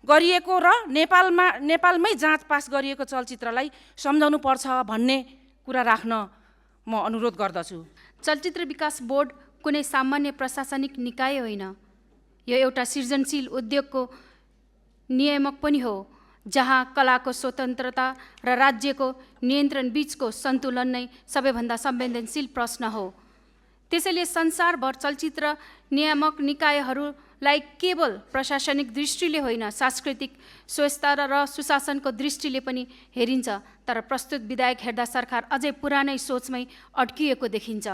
गरिएको र नेपालमै जाँच पास गरिएको चलचित्रलाई सम्झाउनु पर्छ भन्ने कुरा राख्न म अनुरोध गर्दछु। चलचित्र विकास बोर्ड कुनै सामान्य प्रशासनिक निकाय होइन, यो एउटा सृजनशील उद्योगको नियामक पनि हो, जहाँ कलाको स्वतन्त्रता र राज्यको नियन्त्रण बीचको सन्तुलन नै सबैभन्दा संवेदनशील प्रश्न हो। त्यसैले संसारभर चलचित्र नियामक निकायहरूलाई केवल प्रशासनिक दृष्टिले होइन, सांस्कृतिक स्वस्थता र सुशासनको दृष्टिले पनि हेरिन्छ। तर प्रस्तुत विधेयक हेर्दा सरकार अझै पुरानै सोचमै अड्किएको देखिन्छ।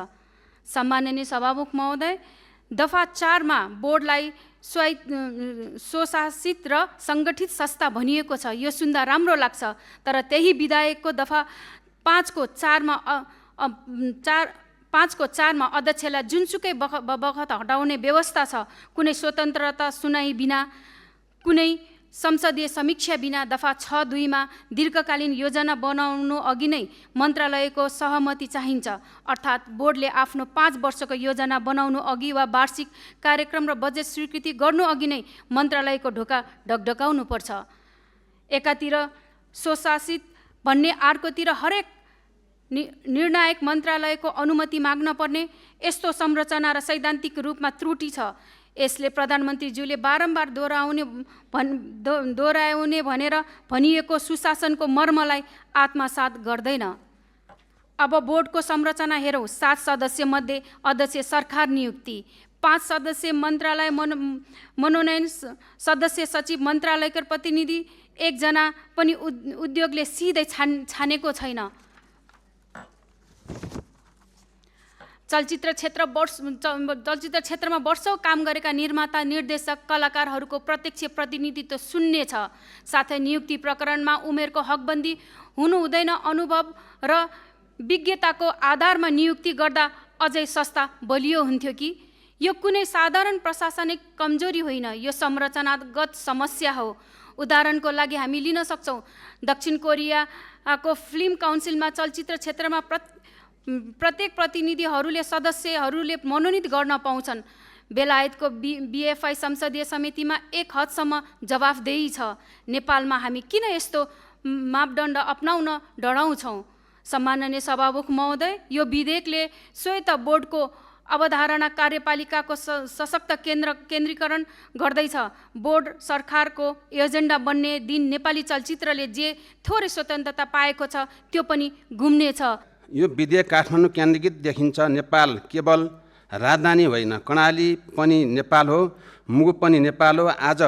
सम्माननीय सभामुख महोदय, दफा 4 मा बोर्डलाई स्वशासित र सङ्गठित संस्था भनिएको छ। यो सुन्दा राम्रो लाग्छ, तर त्यही विधेयकको दफा 5 को 4 मा अध्यक्षलाई जुनसुकै बखत हटाउने व्यवस्था छ। कुनै स्वतन्त्रता सुनाइ बिना, कुनै संसदीय समीक्षा बिना दफा 6(2) मा दीर्घकालीन योजना बनाउनु अघि नै मन्त्रालयको सहमति चाहिन्छ। अर्थात् बोर्डले आफ्नो 5 वर्षको योजना बनाउनु अघि वा वार्षिक कार्यक्रम र बजेट स्वीकृति गर्नु अघि नै मन्त्रालयको ढोका ढकढकाउनुपर्छ। एकातिर स्वशासित भन्ने, अर्कोतिर हरेक निर्णायक मन्त्रालयको अनुमति माग्न पर्ने, यस्तो संरचना र सैद्धान्तिक रूपमा त्रुटि छ। यसले प्रधानमन्त्रीज्यूले बारम्बार दोहोऱ्याउने भनेर भनिएको सुशासनको मर्मलाई आत्मसात गर्दैन। अब बोर्डको संरचना हेरौँ। 7 सदस्य मध्ये अध्यक्ष सरकार नियुक्ति, 5 सदस्य मन्त्रालय मनोनयन, सदस्य सचिव मन्त्रालयका प्रतिनिधि, 1 जना पनि उद्योगले सिधै छानेको छैन। चलचित्र क्षेत्रमा वर्षौँ काम गरेका निर्माता, निर्देशक, कलाकारहरूको प्रत्यक्ष प्रतिनिधित्व शून्य छ। साथै नियुक्ति प्रकरणमा उमेरको हकबन्दी हुनु हुँदैन। अनुभव र विज्ञताको आधारमा नियुक्ति गर्दा अझै सस्ता बलियो हुन्थ्यो कि? यो कुनै साधारण प्रशासनिक कमजोरी होइन, यो संरचनागत समस्या हो। उदाहरणको लागि हामी लिन सक्छौँ, दक्षिण कोरियाको फिल्म काउन्सिलमा चलचित्र क्षेत्रमा प्रत्येक प्रतिनिधिहरूले सदस्यहरूले मनोनित गर्न पाउँछन्। बेलायतको BFI संसदीय समितिमा 1 हदसम्म जवाफदेही छ। नेपालमा हामी किन यस्तो मापदण्ड अपनाउन डराउँछौँ? सम्माननीय सभामुख महोदय, यो विधेयकले स्वयं त बोर्डको अवधारणा कार्यपालिकाको सशक्त केन्द्रीकरण गर्दैछ। बोर्ड सरकारको एजेन्डा बन्ने दिन नेपाली चलचित्रले जे थोरै स्वतन्त्रता पाएको छ त्यो पनि गुम्नेछ। यो विधेयक काठमाडौँ केन्द्रीकृत देखिन्छ। नेपाल केवल राजधानी होइन, कर्णाली पनि नेपाल हो, मुगु पनि नेपाल हो। आज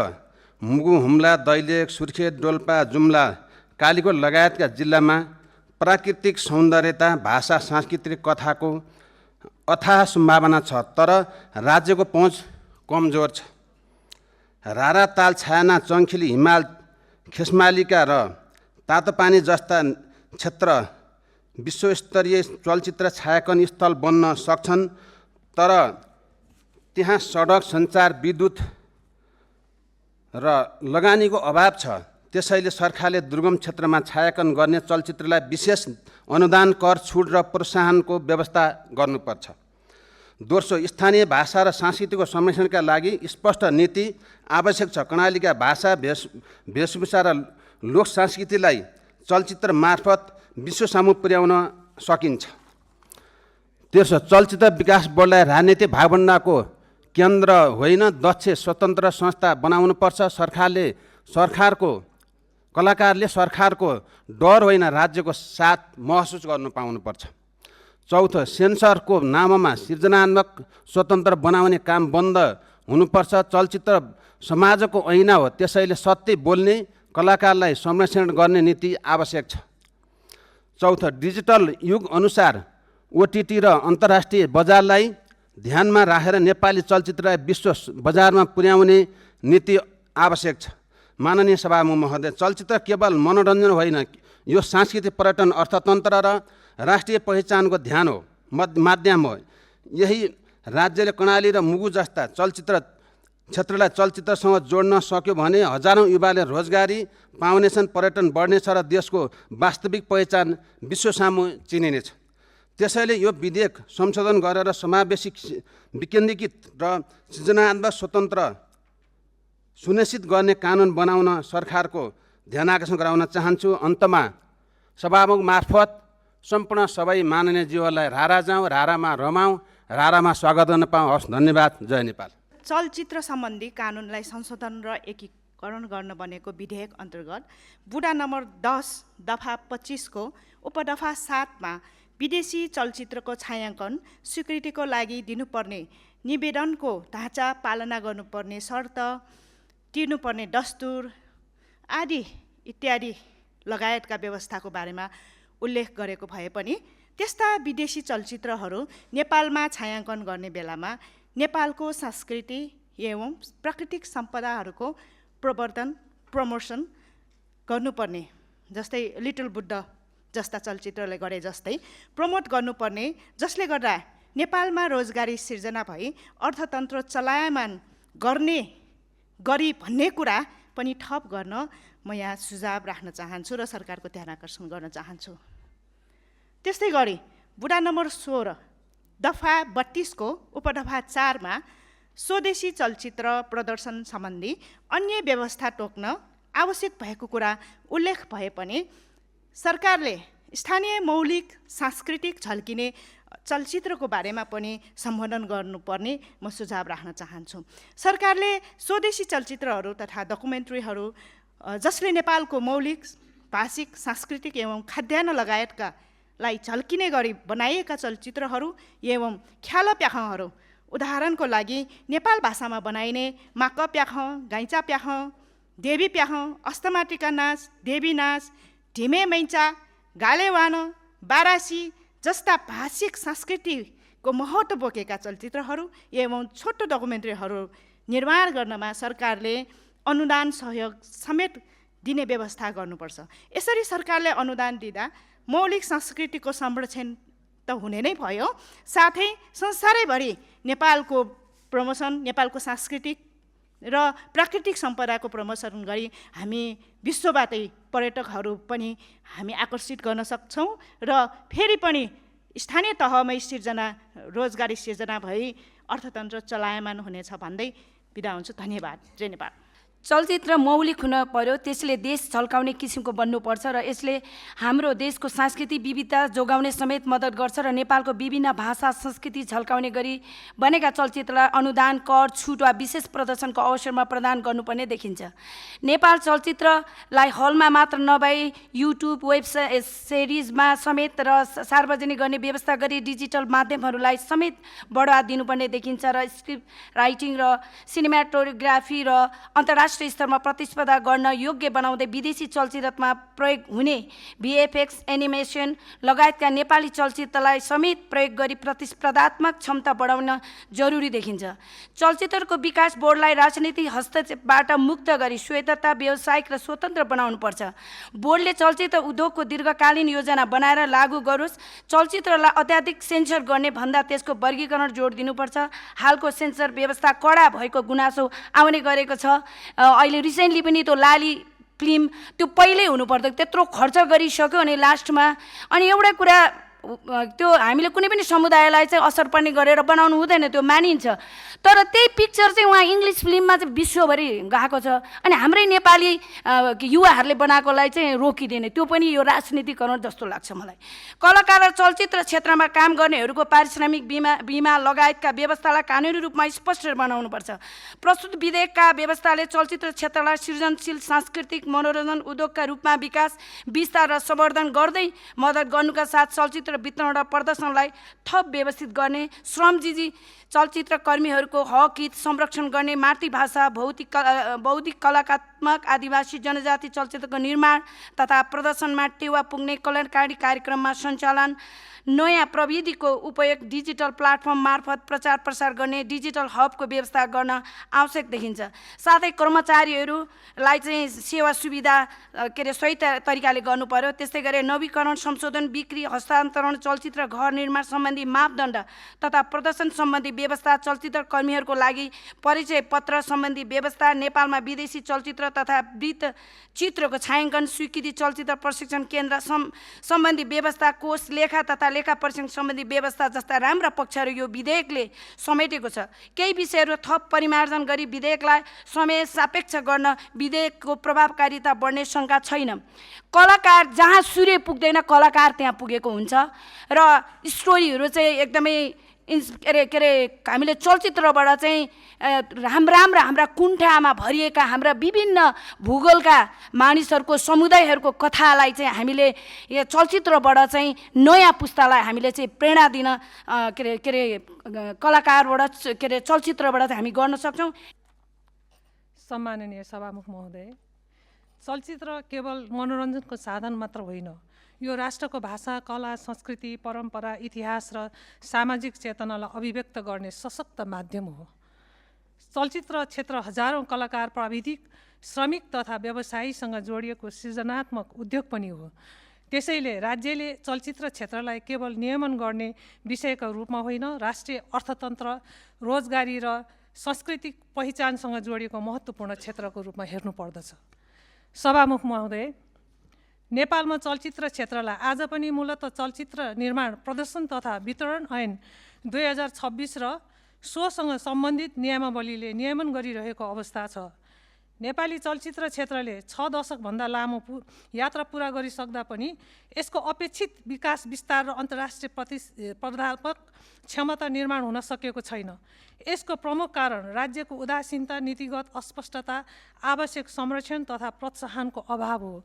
मुगु, हुम्ला, दैलेख, सुर्खेत, डोल्पा, जुम्ला, कालीकोट लगायतका जिल्लामा प्राकृतिक सौन्दर्यता, भाषा, सांस्कृतिक कथाको अथाह सम्भावना छ, तर राज्यको पहुँच कमजोर छ। रारा, ताल, छायाना, चङ्खिली, हिमाल, खेसमालिका र तातोपानी जस्ता क्षेत्र विश्वस्तरीय चलचित्र छायाङ्कन स्थल बन्न सक्छन्, तर त्यहाँ सडक, सञ्चार, विद्युत र लगानीको अभाव छ। त्यसैले सरकारले दुर्गम क्षेत्रमा छायाङ्कन गर्ने चलचित्रलाई विशेष अनुदान, कर, छुट र प्रोत्साहनको व्यवस्था गर्नुपर्छ। दोस्रो, स्थानीय भाषा र सांस्कृतिक संरक्षणका लागि स्पष्ट नीति आवश्यक छ। कर्णालीका भाषा, वेशभूषा र लोक संस्कृतिलाई चलचित्र मार्फत विश्वसामु पुर्याउन सकिन्छ। तेस्रो, चलचित्र विकास बोर्डलाई राजनीतिक भागभण्डाको केन्द्र होइन, दक्ष स्वतन्त्र संस्था बनाउनुपर्छ। कलाकारले सरकारको डर होइन, राज्यको साथ महसुस गर्नु पाउनुपर्छ। चौथो, सेन्सरको नाममा सृजनात्मक स्वतन्त्र बनाउने काम बन्द हुनुपर्छ। चलचित्र समाजको ऐना हो, त्यसैले सत्य बोल्ने कलाकारलाई संरक्षण गर्ने नीति आवश्यक छ। चौथो, डिजिटल युग अनुसार OTT र अन्तर्राष्ट्रिय बजारलाई ध्यानमा राखेर नेपाली चलचित्रलाई विश्व बजारमा पुर्याउने नीति आवश्यक छ। माननीय सभामुख महोदय, चलचित्र केवल मनोरञ्जन होइन, यो सांस्कृतिक, पर्यटन, अर्थतन्त्र र राष्ट्रिय पहिचानको ध्यान हो, माध्यम हो। यही राज्यले कर्णाली र मुगु जस्ता चलचित्र क्षेत्रलाई चलचित्रसँग जोड्न सक्यो भने हजारौँ युवाले रोजगारी पाउनेछन्, पर्यटन बढ्नेछ र देशको वास्तविक पहिचान विश्वसामु चिनिनेछ। त्यसैले यो विधेयक संशोधन गरेर समावेशी, विकेन्द्रीकृत र सृजनात्मक स्वतन्त्र सुनिश्चित गर्ने कानुन बनाउन सरकारको ध्यान आकर्षण गराउन चाहन्छु। अन्तमा सभामुख मार्फत सम्पूर्ण सबै माननीयज्यूहरूलाई रारा जाउँ, रारामा रमाउँ, रारामा स्वागत गर्न पाऊँ। हस्, धन्यवाद। जय नेपाल। चलचित्र सम्बन्धी कानुनलाई संशोधन र एकीकरण गर्न बनेको विधेयक अन्तर्गत बुँडा नम्बर 10 दफा 25 को उपदफा 7 मा विदेशी चलचित्रको छायाङ्कन स्वीकृतिको लागि दिनुपर्ने निवेदनको ढाँचा, पालना गर्नुपर्ने शर्त, तिर्नुपर्ने दस्तुर आदि इत्यादि लगायतका व्यवस्थाको बारेमा उल्लेख गरेको भए पनि त्यस्ता विदेशी चलचित्रहरू नेपालमा छायाङ्कन गर्ने बेलामा नेपालको संस्कृति एवं प्राकृतिक सम्पदाहरूको प्रवर्धन, प्रमोसन गर्नुपर्ने, जस्तै लिटल बुद्ध जस्ता चलचित्रले गरे जस्तै प्रमोट गर्नुपर्ने, जसले गर्दा नेपालमा रोजगारी सिर्जना भई अर्थतन्त्र चलायमान गरी भन्ने कुरा पनि थप गर्न म यहाँ सुझाव राख्न चाहन्छु र सरकारको ध्यान आकर्षण गर्न चाहन्छु। त्यस्तै गरी बुँडा नम्बर 16 दफा 32 को उपदफा 4 मा स्वदेशी चलचित्र प्रदर्शन सम्बन्धी अन्य व्यवस्था तोक्न आवश्यक भएको कुरा उल्लेख भए पनि सरकारले स्थानीय मौलिक सांस्कृतिक झल्किने चलचित्रको बारेमा पनि सम्बोधन गर्नुपर्ने म सुझाव राख्न चाहन्छु। सरकारले स्वदेशी चलचित्रहरू तथा डकुमेन्ट्रीहरू जसले नेपालको मौलिक, भाषिक, सांस्कृतिक एवं खाद्यान्न लगायतका लाई झल्किने गरी बनाइएका चलचित्रहरू एवं ख्याल प्याखहरू, उदाहरणको लागि नेपाल भाषामा बनाइने माक प्याख, गाइचा प्याख, देवी प्याख, अस्तमाटिका नाच, देवी नाच, ढिमे मैचा, गालेवान, बारासी जस्ता भाषिक संस्कृतिको महत्त्व बोकेका चलचित्रहरू एवं छोटो डकुमेन्ट्रीहरू निर्माण गर्नमा सरकारले अनुदान सहयोग समेत दिने व्यवस्था गर्नुपर्छ। यसरी सरकारले अनुदान दिँदा मौलिक संस्कृतिको संरक्षण त हुने नै भयो, साथै संसारैभरि नेपालको प्रमोसन, नेपालको सांस्कृतिक र प्राकृतिक सम्पदाको प्रमोसन गरी हामी विश्वबाटै पर्यटकहरू पनि हामी आकर्षित गर्न सक्छौँ र फेरि पनि स्थानीय तहमै रोजगारी सिर्जना भई अर्थतन्त्र चलायमान हुनेछ भन्दै बिदा हुन्छु। धन्यवाद। जय नेपाल। चलचित्र मौलिक हुन पर्यो, त्यसले देश झल्काउने किसिमको बन्नुपर्छ र यसले हाम्रो देशको सांस्कृतिक विविधता जोगाउने समेत मद्दत गर्छ र नेपालको विभिन्न भाषा, संस्कृति झल्काउने गरी बनेका चलचित्रलाई अनुदान, कर, छुट वा विशेष प्रदर्शनको अवसरमा प्रदान गर्नुपर्ने देखिन्छ। नेपाल चलचित्रलाई हलमा मात्र नभई युट्युब, वेब सिरिजमा समेत र सार्वजनिक गर्ने व्यवस्था गरी डिजिटल माध्यमहरूलाई समेत बढावा दिनुपर्ने देखिन्छ र स्क्रिप्ट राइटिङ र सिनेमाटोग्राफी र अन्तर्राष्ट्रिय अन्तर्राष्ट्रिय स्तरमा प्रतिस्पर्धा गर्न योग्य बनाउँदै विदेशी चलचित्रमा प्रयोग हुने भिएफएक्स एनिमेसन लगायतका नेपाली चलचित्रलाई समेत प्रयोग गरी प्रतिस्पर्धात्मक क्षमता बढाउन जरुरी देखिन्छ। चलचित्रको विकास बोर्डलाई राजनीतिक हस्तक्षेपबाट मुक्त गरी स्वायत्तता, व्यावसायिक र स्वतन्त्र बनाउनुपर्छ। बोर्डले चलचित्र उद्योगको दीर्घकालीन योजना बनाएर लागू गरोस्। चलचित्रलाई अत्याधिक सेन्सर गर्ने भन्दा त्यसको वर्गीकरण जोड दिनुपर्छ। हालको सेन्सर व्यवस्था कडा भएको गुनासो आउने गरेको छ। अहिले रिसेन्टली पनि त्यो लाली फिल्म त्यो पहिल्यै हुनुपर्थ्यो, त्यत्रो खर्च गरिसक्यो अनि लास्टमा अनि एउटा कुरा त्यो हामीले कुनै पनि समुदायलाई चाहिँ असर पर्ने गरेर बनाउनु हुँदैन, त्यो मानिन्छ। तर त्यही पिक्चर चाहिँ उहाँ इङ्ग्लिस फिल्ममा चाहिँ विश्वभरि गएको छ अनि हाम्रै नेपाली युवाहरूले बनाएकोलाई चाहिँ रोकिदिने, त्यो पनि यो राजनीतिकरण जस्तो लाग्छ मलाई। कलाकार र चलचित्र क्षेत्रमा काम गर्नेहरूको पारिश्रमिक बिमा लगायतका व्यवस्थालाई कानुनी रूपमा स्पष्ट बनाउनुपर्छ। प्रस्तुत विधेयकका व्यवस्थाले चलचित्र क्षेत्रलाई सृजनशील सांस्कृतिक मनोरञ्जन उद्योगका रूपमा विकास, विस्तार र संवर्धन गर्दै मद्दत गर्नुका साथ चलचित्र वितरण र प्रदर्शनलाई थप व्यवस्थित गर्ने, श्रमजीवी चलचित्र कर्मीहरूको हक हित संरक्षण गर्ने, मातृभाषा, बौद्धिक कलात्मक आदिवासी जनजाति चलचित्रको निर्माण तथा प्रदर्शनमा टेवा पुग्ने कल्याणकारी कार्यक्रममा सञ्चालन, नयाँ प्रविधिको उपयोग, डिजिटल प्लेटफर्म मार्फत प्रचार प्रसार गर्ने, डिजिटल हबको व्यवस्था गर्न आवश्यक देखिन्छ। साथै कर्मचारीहरूलाई चाहिँ सेवा सुविधा सही तरिकाले गर्नु पर्यो। त्यस्तै गरी नवीकरण, संशोधन, बिक्री, हस्तान्तरण, चलचित्र घर निर्माण सम्बन्धी मापदण्ड तथा प्रदर्शन सम्बन्धी व्यवस्था, चलचित्र कर्मीहरूको लागि परिचय पत्र सम्बन्धी व्यवस्था, नेपालमा विदेशी चलचित्र तथा वृत्तचित्रको छायाङ्कन स्वीकृति, चलचित्र प्रशिक्षण केन्द्र सम्बन्धी व्यवस्था, कोष, लेखा तथा लेखा परीक्षण सम्बन्धी व्यवस्था जस्ता राम्रा पक्षहरू यो विधेयकले समेटेको छ। केही विषयहरू थप परिमार्जन गरी विधेयकलाई समय सापेक्ष गर्न विधेयकको प्रभावकारिता बढ्ने शङ्का छैन। कलाकार जहाँ सूर्य पुग्दैन कलाकार त्यहाँ पुगेको हुन्छ र स्टोरीहरू चाहिँ एकदमै हामीले चलचित्रबाट चाहिँ हाम्रा कुण्ठामा भरिएका हाम्रा विभिन्न भूगोलका मानिसहरूको समुदायहरूको कथालाई चाहिँ हामीले यो चलचित्रबाट चाहिँ नयाँ पुस्तालाई हामीले चाहिँ प्रेरणा दिन कलाकारबाट चलचित्रबाट चाहिँ हामी गर्न सक्छौँ। सम्माननीय सभामुख महोदय, चलचित्र केवल मनोरञ्जनको साधन मात्र होइन, यो राष्ट्रको भाषा, कला, संस्कृति, परम्परा, इतिहास र सामाजिक चेतनालाई अभिव्यक्त गर्ने सशक्त माध्यम हो। चलचित्र क्षेत्र हजारौँ कलाकार, प्राविधिक, श्रमिक तथा व्यवसायीसँग जोडिएको सृजनात्मक उद्योग पनि हो। त्यसैले राज्यले चलचित्र क्षेत्रलाई केवल नियमन गर्ने विषयका रूपमा होइन, राष्ट्रिय अर्थतन्त्र, रोजगारी र सांस्कृतिक पहिचानसँग जोडिएको महत्त्वपूर्ण क्षेत्रको रूपमा हेर्नुपर्दछ। सभामुख महोदय, नेपालमा चलचित्र क्षेत्रलाई आज पनि मूलतः चलचित्र निर्माण, प्रदर्शन तथा वितरण ऐन 2026 र सोसँग सम्बन्धित नियमावलीले नियमन गरिरहेको अवस्था छ। नेपाली चलचित्र क्षेत्रले 6 दशकभन्दा लामो यात्रा पुरा गरिसक्दा पनि यसको अपेक्षित विकास, विस्तार र अन्तर्राष्ट्रिय प्रतिस्पर्धात्मक क्षमता निर्माण हुन सकेको छैन। यसको प्रमुख कारण राज्यको उदासीनता, नीतिगत अस्पष्टता, आवश्यक संरक्षण तथा प्रोत्साहनको अभाव हो।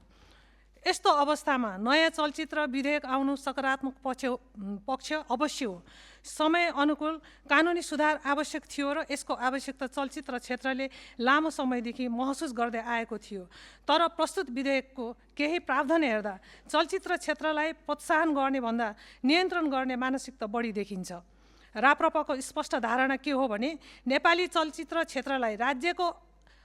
यस्तो अवस्थामा नयाँ चलचित्र विधेयक आउनु सकारात्मक पक्ष अवश्य हो। समय अनुकूल कानुनी सुधार आवश्यक थियो र यसको आवश्यकता चलचित्र क्षेत्रले लामो समयदेखि महसुस गर्दै आएको थियो। तर प्रस्तुत विधेयकको केही प्रावधान हेर्दा चलचित्र क्षेत्रलाई प्रोत्साहन गर्ने भन्दा नियन्त्रण गर्ने मानसिकता बढी देखिन्छ। राप्रपाको स्पष्ट धारणा के हो भने नेपाली चलचित्र क्षेत्रलाई राज्यको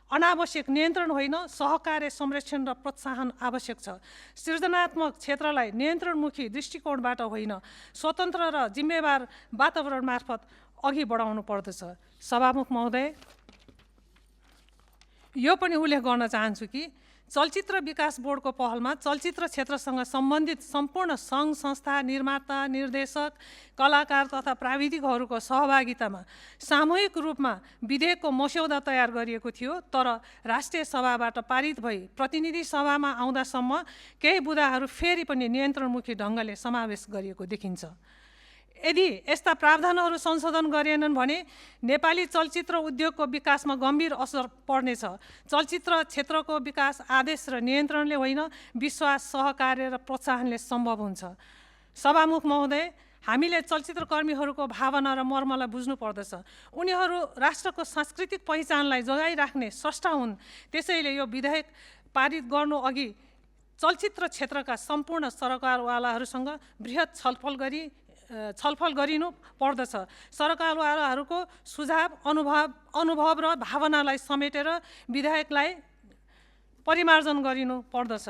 अनावश्यक नियन्त्रण होइन, सहकार्य, संरक्षण र प्रोत्साहन आवश्यक छ। सृजनात्मक क्षेत्रलाई नियन्त्रणमुखी दृष्टिकोणबाट होइन, स्वतन्त्र र जिम्मेवार वातावरण मार्फत अघि बढाउनु पर्दछ। सभामुख महोदय, यो पनि उल्लेख गर्न चाहन्छु कि चलचित्र विकास बोर्डको पहलमा चलचित्र क्षेत्रसँग सम्बन्धित सम्पूर्ण सङ्घ संस्था, निर्माता, निर्देशक, कलाकार तथा प्राविधिकहरूको सहभागितामा सामूहिक रूपमा विधेयकको मस्यौदा तयार गरिएको थियो। तर राष्ट्रिय सभाबाट पारित भई प्रतिनिधि सभामा आउँदासम्म केही बुँदाहरू फेरि पनि नियन्त्रणमुखी ढङ्गले समावेश गरिएको देखिन्छ। यदि यस्ता प्रावधानहरू संशोधन गरिएनन् भने नेपाली चलचित्र उद्योगको विकासमा गम्भीर असर पर्नेछ। चलचित्र क्षेत्रको विकास आदेश र नियन्त्रणले होइन, विश्वास, सहकार्य र प्रोत्साहनले सम्भव हुन्छ। सभामुख महोदय, हामीले चलचित्रकर्मीहरूको भावना र मर्मलाई बुझ्नु पर्दछ। उनीहरू राष्ट्रको सांस्कृतिक पहिचानलाई जोगाइराख्ने स्रष्टा हुन्। त्यसैले यो विधेयक पारित गर्नु अघि चलचित्र क्षेत्रका सम्पूर्ण सरकारवालाहरूसँग बृहत छलफल गरिनु पर्दछ। सरकारवालाहरूको सुझाव, अनुभव र भावनालाई समेटेर विधेयकलाई परिमार्जन गरिनु पर्दछ।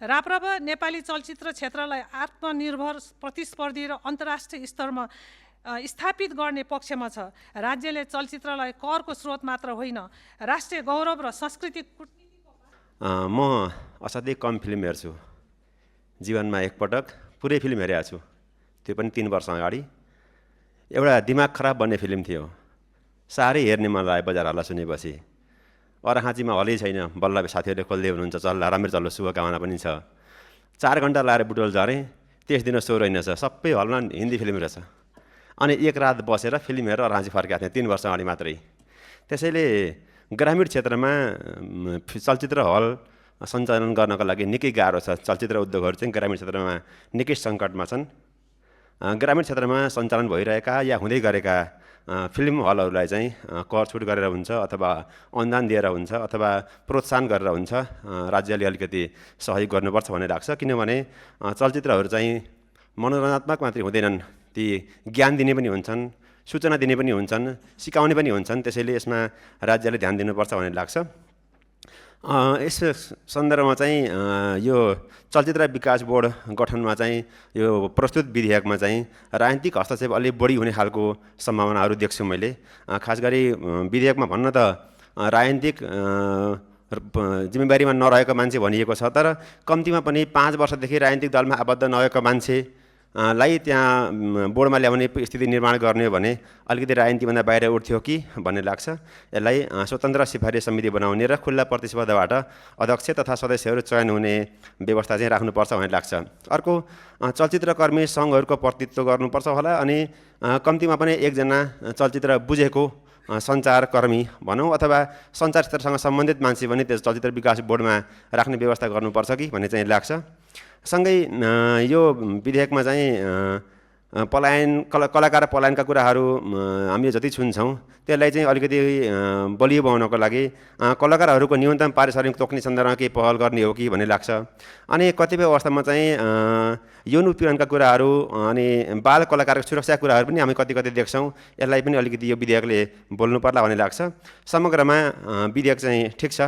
राप्रपा नेपाली चलचित्र क्षेत्रलाई आत्मनिर्भर, प्रतिस्पर्धी र अन्तर्राष्ट्रिय स्तरमा स्थापित गर्ने पक्षमा छ। राज्यले चलचित्रलाई करको स्रोत मात्र होइन, राष्ट्रिय गौरव र सांस्कृतिक म असाध्यै कम फिल्म हेर्छु। जीवनमा एकपटक पुरै फिल्म हेरेको छु, त्यो पनि 3 वर्ष अगाडि। एउटा दिमाग खराब बन्ने फिल्म थियो, साह्रै हेर्ने मन लाग्यो बजार हल्ला सुनेपछि। अराखाँचीमा हलै छैन, बल्ल साथीहरूले खोल्दै हुनुहुन्छ, चल्ला राम्रो चल्लो, शुभकामना पनि छ। 4 घन्टा लाएर बुटोल झरेँ, त्यस दिन सो रहेनछ, सबै हलमा हिन्दी फिल्म रहेछ। अनि 1 रात बसेर फिल्म हेरेर अराखाँची फर्केको थिएँ, 3 वर्ष अगाडि मात्रै। त्यसैले ग्रामीण क्षेत्रमा चलचित्र हल सञ्चालन गर्नको लागि निकै गाह्रो छ। चलचित्र उद्योगहरू चाहिँ ग्रामीण क्षेत्रमा निकै सङ्कटमा छन्। ग्रामीण क्षेत्रमा सञ्चालन भइरहेका या हुँदै गरेका फिल्म हलहरूलाई चाहिँ कर छुट गरेर हुन्छ, अथवा अनुदान दिएर हुन्छ, अथवा प्रोत्साहन गरेर हुन्छ। राज्यले अलिकति सहयोग गर्नुपर्छ भन्ने लाग्छ, किनभने चलचित्रहरू चाहिँ मनोरञ्जनात्मक मात्रै हुँदैनन्, ती ज्ञान दिने पनि हुन्छन्, सूचना दिने पनि हुन्छन्, सिकाउने पनि हुन्छन्। त्यसैले यसमा राज्यले ध्यान दिनुपर्छ भन्ने लाग्छ। यस सन्दर्भमा चाहिँ यो चलचित्र विकास बोर्ड गठनमा चाहिँ यो प्रस्तुत विधेयकमा चाहिँ राजनीतिक हस्तक्षेप अलि बढी हुने खालको सम्भावनाहरू देख्छु मैले। खास गरी विधेयकमा भन्न त राजनीतिक जिम्मेवारीमा नरहेको मान्छे भनिएको छ, तर कम्तीमा पनि 5 वर्षदेखि राजनीतिक दलमा आबद्ध नभएको मान्छेलाई त्यहाँ बोर्डमा ल्याउने स्थिति निर्माण गर्ने हो भने अलिकति राजनीतिभन्दा बाहिर उठ्थ्यो कि भन्ने लाग्छ। यसलाई स्वतन्त्र सिफारिस समिति बनाउने र खुल्ला प्रतिस्पर्धाबाट अध्यक्ष तथा सदस्यहरू चयन हुने व्यवस्था चाहिँ राख्नुपर्छ भन्ने लाग्छ। अर्को, चलचित्रकर्मी सङ्घहरूको प्रतिनिधित्व गर्नुपर्छ होला, अनि कम्तीमा पनि 1 जना चलचित्र बुझेको सञ्चारकर्मी भनौँ अथवा सञ्चार क्षेत्रसँग सम्बन्धित मान्छे पनि त्यस चलचित्र विकास बोर्डमा राख्ने व्यवस्था गर्नुपर्छ कि भन्ने चाहिँ लाग्छ। सँगै यो विधेयकमा चाहिँ कलाकार पलायनका कुराहरू हामीले जति सुन्छौँ त्यसलाई चाहिँ अलिकति बलियो बनाउनको लागि कलाकारहरूको न्यूनतम पारिश्रमिक तोक्ने सन्दर्भमा केही पहल गर्ने हो कि भन्ने लाग्छ। अनि कतिपय अवस्थामा चाहिँ यौन उत्पीडनका कुराहरू अनि बाल कलाकारको सुरक्षाका कुराहरू पनि हामी कति देख्छौँ। यसलाई पनि अलिकति यो विधेयकले बोल्नु पर्ला भन्ने लाग्छ। समग्रमा विधेयक चाहिँ ठिक छ।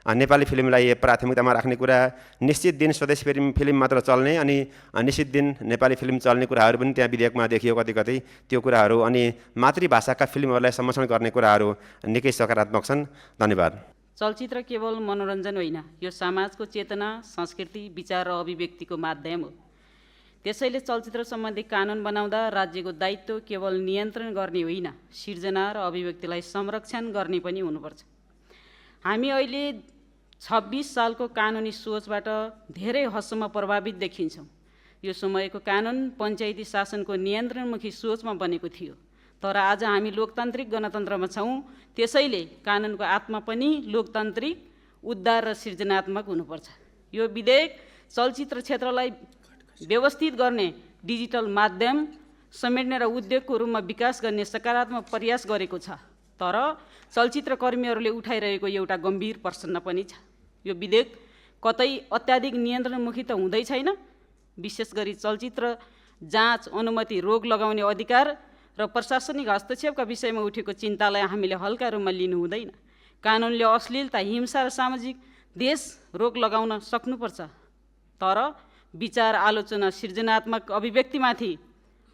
नेपाली फिल्मलाई प्राथमिकतामा राख्ने कुरा, निश्चित दिन स्वदेशी फिल्म मात्र चल्ने अनि निश्चित दिन नेपाली फिल्म चल्ने कुराहरू पनि त्यहाँ विधेयकमा देखियो कति त्यो कुराहरू, अनि मातृभाषाका फिल्महरूलाई संरक्षण गर्ने कुराहरू निकै सकारात्मक छन्। धन्यवाद। चलचित्र केवल मनोरञ्जन होइन, यो समाजको चेतना, संस्कृति, विचार र अभिव्यक्तिको माध्यम हो। त्यसैले चलचित्र सम्बन्धी कानुन बनाउँदा राज्यको दायित्व केवल नियन्त्रण गर्ने होइन, सिर्जना र अभिव्यक्तिलाई संरक्षण गर्ने पनि हुनुपर्छ। हामी अहिले 26 सालको कानुनी सोचबाट धेरै हदसम्म प्रभावित देखिन्छौँ। यो समयको कानुन पञ्चायती शासनको नियन्त्रणमुखी सोचमा बनेको थियो, तर आज हामी लोकतान्त्रिक गणतन्त्रमा छौँ। त्यसैले कानुनको आत्मा पनि लोकतान्त्रिक, उद्धार र सृजनात्मक हुनुपर्छ। यो विधेयक चलचित्र क्षेत्रलाई व्यवस्थित गर्ने, डिजिटल माध्यम समेट्ने र उद्योगको रूपमा विकास गर्ने सकारात्मक प्रयास गरेको छ, तर चलचित्रकर्मीहरूले उठाइरहेको एउटा गम्भीर प्रश्न पनि छ। यो विधेयक कतै अत्याधिक नियन्त्रणमुखी त हुँदै छैन। विशेष गरी चलचित्र जाँच, अनुमति, रोक लगाउने अधिकार र प्रशासनिक हस्तक्षेपका विषयमा उठेको चिन्तालाई हामीले हल्का रूपमा लिनु हुँदैन। कानुनले अश्लीलता, हिंसा र सामाजिक देश रोक लगाउन सक्नुपर्छ, तर विचार, आलोचना, सृजनात्मक अभिव्यक्तिमाथि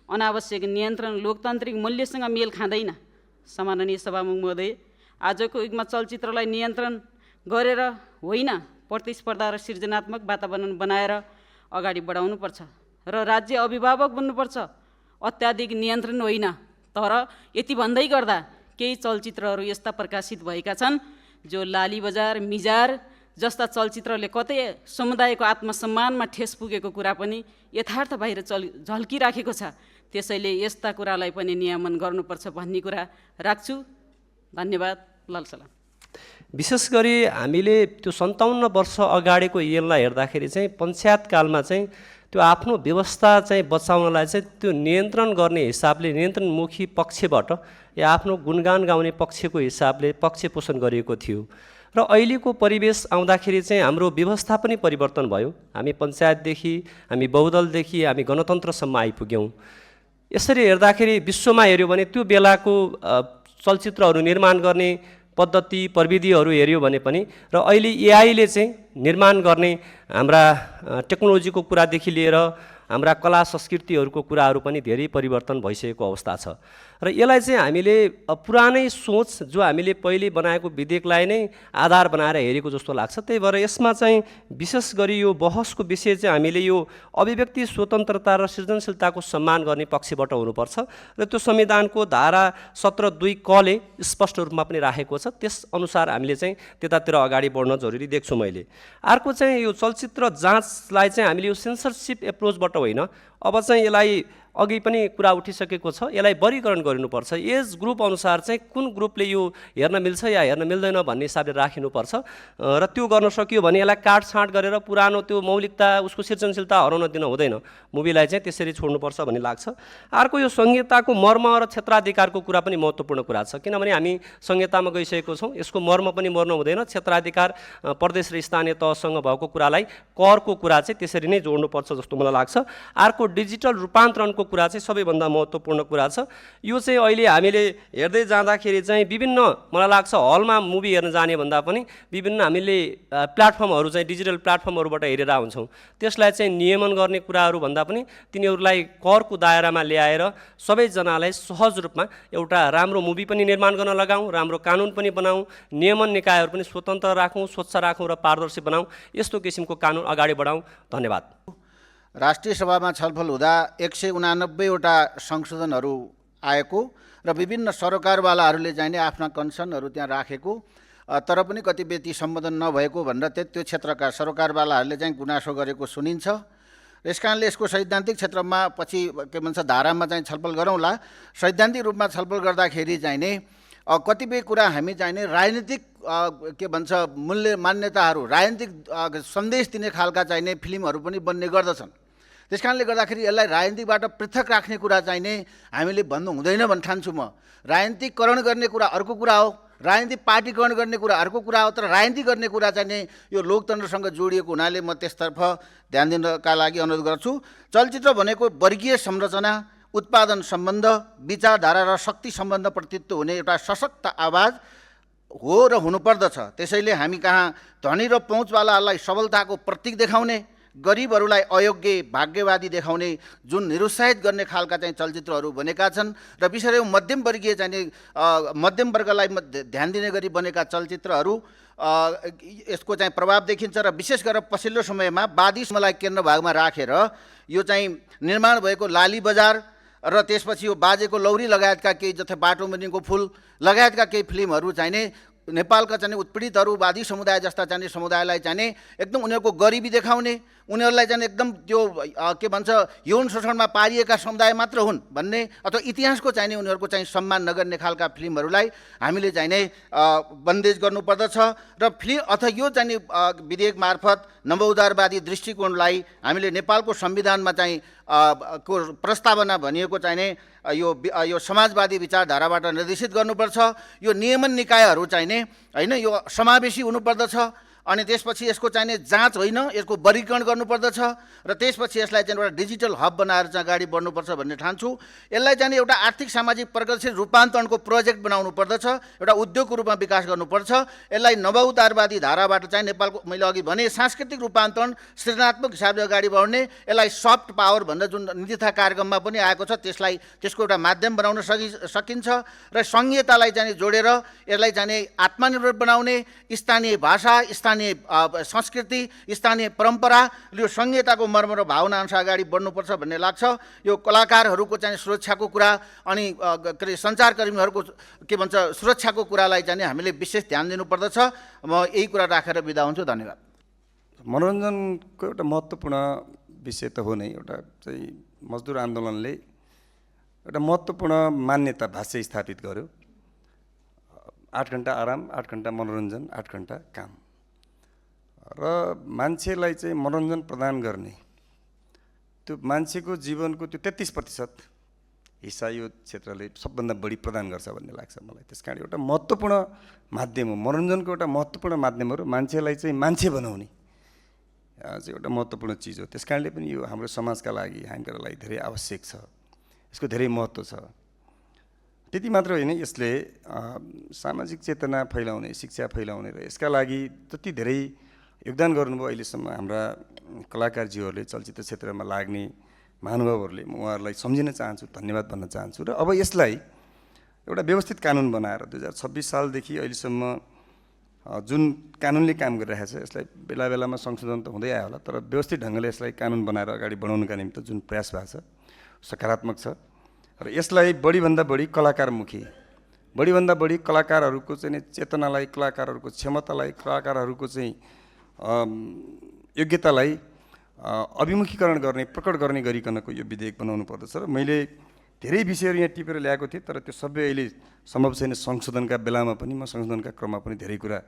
अनावश्यक नियन्त्रण लोकतान्त्रिक मूल्यसँग मेल खाँदैन। सम्माननीय सभामुख महोदय, आजको युगमा चलचित्रलाई नियन्त्रण गरेर होइन, प्रतिस्पर्धा र सृजनात्मक वातावरण बनाएर अगाडि बढाउनुपर्छ र राज्य अभिभावक बन्नुपर्छ। अत्याधिक नियन्त्रण होइन, तर यति भन्दै गर्दा केही चलचित्रहरू यस्ता प्रकाशित भएका छन् जो लाली बजार, मिजार जस्ता चलचित्रले कतै समुदायको आत्मसम्मानमा ठेस पुगेको कुरा पनि यथार्थ बाहिर झल्किराखेको छ। त्यसैले यस्ता कुरालाई पनि नियमन गर्नुपर्छ भन्ने कुरा राख्छु। धन्यवाद। लाल सलाम। विशेष गरी हामीले त्यो 57 वर्ष अगाडिको ऐनलाई हेर्दाखेरि चाहिँ पञ्चायतकालमा चाहिँ त्यो आफ्नो व्यवस्था चाहिँ बचाउनलाई चाहिँ त्यो नियन्त्रण गर्ने हिसाबले नियन्त्रणमुखी पक्षबाट या आफ्नो गुणगान गाउने पक्षको हिसाबले पक्ष पोषण गरिएको थियो र अहिलेको परिवेश आउँदाखेरि चाहिँ हाम्रो व्यवस्था पनि परिवर्तन भयो। हामी पञ्चायतदेखि हामी बहुदलदेखि हामी गणतन्त्रसम्म आइपुग्यौँ। यसरी हेर्दाखेरि विश्वमा हेऱ्यो भने त्यो बेलाको चलचित्रहरू निर्माण गर्ने पद्धति प्रविधिहरू हेऱ्यो भने पनि र अहिले एआईले चाहिँ निर्माण गर्ने हाम्रा टेक्नोलोजीको कुरादेखि लिएर हाम्रा कला संस्कृतिहरूको कुराहरू पनि धेरै परिवर्तन भइसकेको अवस्था छ र यसलाई चाहिँ हामीले पुरानै सोच जो हामीले पहिले बनाएको विधेयकलाई नै आधार बनाएर हेरेको जस्तो लाग्छ। त्यही भएर यसमा चाहिँ विशेष गरी यो बहसको विषय चाहिँ हामीले यो अभिव्यक्ति स्वतन्त्रता र सृजनशीलताको सम्मान गर्ने पक्षबाट हुनुपर्छ र त्यो संविधानको धारा 17(2) कले स्पष्ट रूपमा पनि राखेको छ। त्यसअनुसार हामीले चाहिँ त्यतातिर अगाडि बढ्न जरुरी देख्छु मैले। अर्को चाहिँ यो चलचित्र जाँचलाई चाहिँ हामीले यो सेन्सरसिप एप्रोचबाट होइन, अब चाहिँ यसलाई अघि पनि कुरा उठिसकेको छ, यसलाई वर्गीकरण गर्नुपर्छ। एज ग्रुप अनुसार चाहिँ कुन ग्रुपले यो हेर्न मिल्छ या हेर्न मिल्दैन भन्ने हिसाबले राखिनुपर्छ र त्यो गर्न सकियो भने यसलाई काटछाँट गरेर पुरानो त्यो मौलिकता उसको सृजनशीलता हराउन दिन हुँदैन, मुभीलाई चाहिँ त्यसरी छोड्नुपर्छ भन्ने लाग्छ। अर्को यो संहिताको मर्म र क्षेत्राधिकारको कुरा पनि महत्त्वपूर्ण कुरा छ, किनभने हामी संहितामा गइसकेको छौँ, यसको मर्म पनि मर्नु हुँदैन। क्षेत्राधिकार प्रदेश र स्थानीय तहसँग भएको कुरालाई करको कुरा चाहिँ त्यसरी नै जोड्नुपर्छ जस्तो मलाई लाग्छ। अर्को डिजिटल रूपान्तरणको कुरा चाहिँ सबैभन्दा महत्त्वपूर्ण कुरा छ। यो चाहिँ अहिले हामीले हेर्दै जाँदाखेरि चाहिँ विभिन्न मलाई लाग्छ हलमा मुभी हेर्न जाने भन्दा पनि विभिन्न हामीले प्लेटफर्महरू चाहिँ डिजिटल प्लेटफर्महरूबाट हेरेर हुन्छौँ। त्यसलाई चाहिँ नियमन गर्ने कुराहरू भन्दा पनि तिनीहरूलाई करको दायरामा ल्याएर सबैजनालाई सहज रूपमा एउटा राम्रो मुभी पनि निर्माण गर्न लगाऊँ, राम्रो कानुन पनि बनाऊँ, नियमन निकायहरू पनि स्वतन्त्र राखौँ, स्वच्छ राखौँ र पारदर्शी बनाऊँ, यस्तो किसिमको कानुन अगाडि बढाऊँ। धन्यवाद। राष्ट्रिय सभामा छलफल हुँदा 189वटा संशोधनहरू आएको र विभिन्न सरकारवालाहरूले चाहिँ आफ्ना कन्सर्नहरू त्यहाँ राखेको, तर पनि कतिपय ती सम्बोधन नभएको भनेर त्यो क्षेत्रका सरकारवालाहरूले चाहिँ गुनासो गरेको सुनिन्छ। यस कारणले यसको सैद्धान्तिक क्षेत्रमा पछि के भन्छ धारामा चाहिँ छलफल गरौँला। सैद्धान्तिक रूपमा छलफल गर्दाखेरि चाहिँ नै कतिपय कुरा हामी चाहिँ नै राजनीतिक के भन्छ मूल्य मान्यताहरू, राजनीतिक सन्देश दिने खालका चाहिँ नै फिल्महरू पनि बन्ने गर्दछन्। त्यस कारणले गर्दाखेरि यसलाई राजनीतिबाट पृथक राख्ने कुरा चाहिँ नै हामीले भन्नु हुँदैन भन्ने ठान्छु म। राजनीतिकरण गर्ने कुरा अर्को कुरा हो, राजनीतिक पार्टीकरण गर्ने कुरा अर्को कुरा हो, तर राजनीति गर्ने कुरा चाहिँ नै यो लोकतन्त्रसँग जोडिएको हुनाले म त्यसतर्फ ध्यान दिनका लागि अनुरोध गर्छु। चलचित्र भनेको वर्गीय संरचना, उत्पादन सम्बन्ध, विचारधारा र शक्ति सम्बन्ध प्रतित्व हुने एउटा सशक्त आवाज हो र हुनुपर्दछ। त्यसैले हामी कहाँ धनी र पहुँचवालाहरूलाई सबलताको प्रतीक देखाउने, गरिबहरूलाई अयोग्य भाग्यवादी देखाउने जुन निरुत्साहित गर्ने खालका चाहिँ चलचित्रहरू बनेका छन् र विशेष गरी मध्यम वर्गीय चाहिँ मध्यम वर्गलाई ध्यान दिने गरी बनेका चलचित्रहरू यसको चाहिँ प्रभाव देखिन्छ। र विशेष गरेर पछिल्लो समयमा वादी समूहलाई केन्द्र भागमा राखेर यो चाहिँ निर्माण भएको लाली बजार र त्यसपछि यो बाजेको लौरी लगायतका केही जथे बाटो मुनिको फुल लगायतका केही फिल्महरू चाहिँ नै नेपालका चाहिँ उत्पीडितहरू वादी समुदाय जस्ता चाहिँ समुदायलाई चाहिँ एकदम उनीहरूको गरिबी देखाउने, उनीहरूलाई चाहिँ एकदम त्यो के भन्छ यौन शोषणमा पारिएका समुदाय मात्र हुन् भन्ने अथवा इतिहासको चाहिँ उनीहरूको चाहिँ सम्मान नगर्ने खालका फिल्महरूलाई हामीले चाहिँ नै बन्देज गर्नुपर्दछ र फिल्म अथवा यो चाहिँ विधेयक मार्फत नवउदारवादी दृष्टिकोणलाई हामीले नेपालको संविधानमा चाहिँ को प्रस्तावना भनिएको चाहिँ नै यो समाजवादी विचारधाराबाट निर्देशित गर्नुपर्छ। यो नियमन निकायहरू चाहिँ नै हैन यो समावेशी हुनुपर्दछ अनि त्यसपछि यसको चाहिने जाँच होइन यसको वर्गीकरण गर्नुपर्दछ र त्यसपछि यसलाई चाहिँ एउटा डिजिटल हब बनाएर चाहिँ अगाडि बढ्नुपर्छ भन्ने ठान्छु। यसलाई चाहिँ एउटा आर्थिक सामाजिक प्रगतिशील रूपान्तरणको प्रोजेक्ट बनाउनु पर्दछ, एउटा उद्योगको रूपमा विकास गर्नुपर्छ। यसलाई नवउदारवादी धाराबाट चाहिँ नेपालको मैले अघि भने सांस्कृतिक रूपान्तरण सृजनात्मक हिसाबले अगाडि बढ्ने, यसलाई सफ्ट पावर भनेर जुन नीतिथा कार्यक्रममा पनि आएको छ त्यसको एउटा माध्यम बनाउन सकिन्छ र संहितालाई चाहिँ जोडेर यसलाई चाहिँ आत्मनिर्भर बनाउने, स्थानीय भाषा, स्थानीय संस्कृति, स्थानीय परम्परा, यो संहिताको मर्म र भावना अनुसार अगाडि बढ्नुपर्छ भन्ने लाग्छ। यो कलाकारहरूको चाहिँ सुरक्षाको कुरा अनि के सञ्चारकर्मीहरूको के भन्छ सुरक्षाको कुरालाई चाहिँ हामीले विशेष ध्यान दिनुपर्दछ। म यही कुरा राखेर बिदा हुन्छु। धन्यवाद। मनोरञ्जनको एउटा महत्त्वपूर्ण विषय त हो नै, एउटा चाहिँ मजदुर आन्दोलनले एउटा महत्त्वपूर्ण मान्यता भाष्य स्थापित गर्यो। 8 घण्टा आराम, 8 घण्टा मनोरञ्जन, 8 घण्टा काम र मान्छेलाई चाहिँ मनोरञ्जन प्रदान गर्ने त्यो मान्छेको जीवनको त्यो 33% हिस्सा यो क्षेत्रले सबभन्दा बढी प्रदान गर्छ भन्ने लाग्छ मलाई। त्यस कारण एउटा महत्त्वपूर्ण माध्यम हो, मनोरञ्जनको एउटा महत्त्वपूर्ण माध्यम हो र मान्छेलाई चाहिँ मान्छे बनाउने चाहिँ एउटा महत्त्वपूर्ण चिज हो। त्यस कारणले पनि यो हाम्रो समाजका लागि, हामीका लागि धेरै आवश्यक छ, यसको धेरै महत्त्व छ। त्यति मात्र होइन, यसले सामाजिक चेतना फैलाउने, शिक्षा फैलाउने र यसका लागि जति धेरै योगदान गर्नुभयो अहिलेसम्म हाम्रा कलाकारज्यूहरूले, चलचित्र क्षेत्रमा लाग्ने महानुभावहरूले, म उहाँहरूलाई सम्झिन चाहन्छु, धन्यवाद भन्न चाहन्छु। र अब यसलाई एउटा व्यवस्थित कानुन बनाएर 2026 सालदेखि अहिलेसम्म जुन कानुनले काम गरिरहेको छ यसलाई बेला बेलामा संशोधन त हुँदै आयो होला, तर व्यवस्थित ढङ्गले यसलाई कानुन बनाएर अगाडि बढाउनुका निमित्त जुन प्रयास भएको छ सकारात्मक छ। र यसलाई बढीभन्दा बढी कलाकारमुखी, बढीभन्दा बढी कलाकारहरूको चाहिँ चेतनालाई, कलाकारहरूको क्षमतालाई, कलाकारहरूको चाहिँ योग्यतालाई अभिमुखीकरण गर्ने, प्रकट गर्ने गरिकनको यो विधेयक बनाउनु पर्दछ। र मैले धेरै विषयहरू यहाँ टिपेर ल्याएको थिएँ, तर त्यो सबै अहिले सम्भव छैन। संशोधनका बेलामा पनि, म संशोधनका क्रममा पनि धेरै कुरा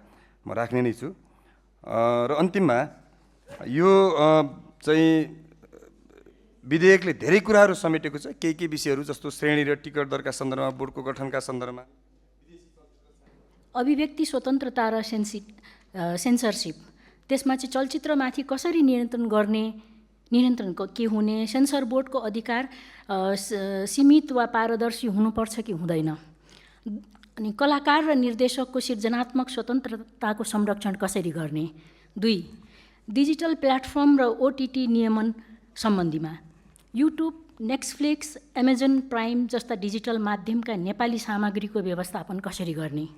म राख्ने नै छु। र अन्तिममा यो चाहिँ विधेयकले धेरै कुराहरू समेटेको छ। केही विषयहरू जस्तो श्रेणी र टिकट दरका सन्दर्भमा, बोर्डको गठनका सन्दर्भमा, अभिव्यक्ति स्वतन्त्रता र सेन्सरसिप, त्यसमा चाहिँ चलचित्रमाथि कसरी नियन्त्रण गर्ने, नियन्त्रण के हुने, सेन्सर बोर्डको अधिकार सीमित वा पारदर्शी हुनुपर्छ कि हुँदैन, अनि कलाकार र निर्देशकको सृजनात्मक स्वतन्त्रताको संरक्षण कसरी गर्ने। 2, डिजिटल प्लेटफर्म र OTT नियमन सम्बन्धीमा युट्युब, नेटफ्लिक्स, एमाजोन प्राइम जस्ता डिजिटल माध्यमका नेपाली सामग्रीको व्यवस्थापन कसरी गर्ने,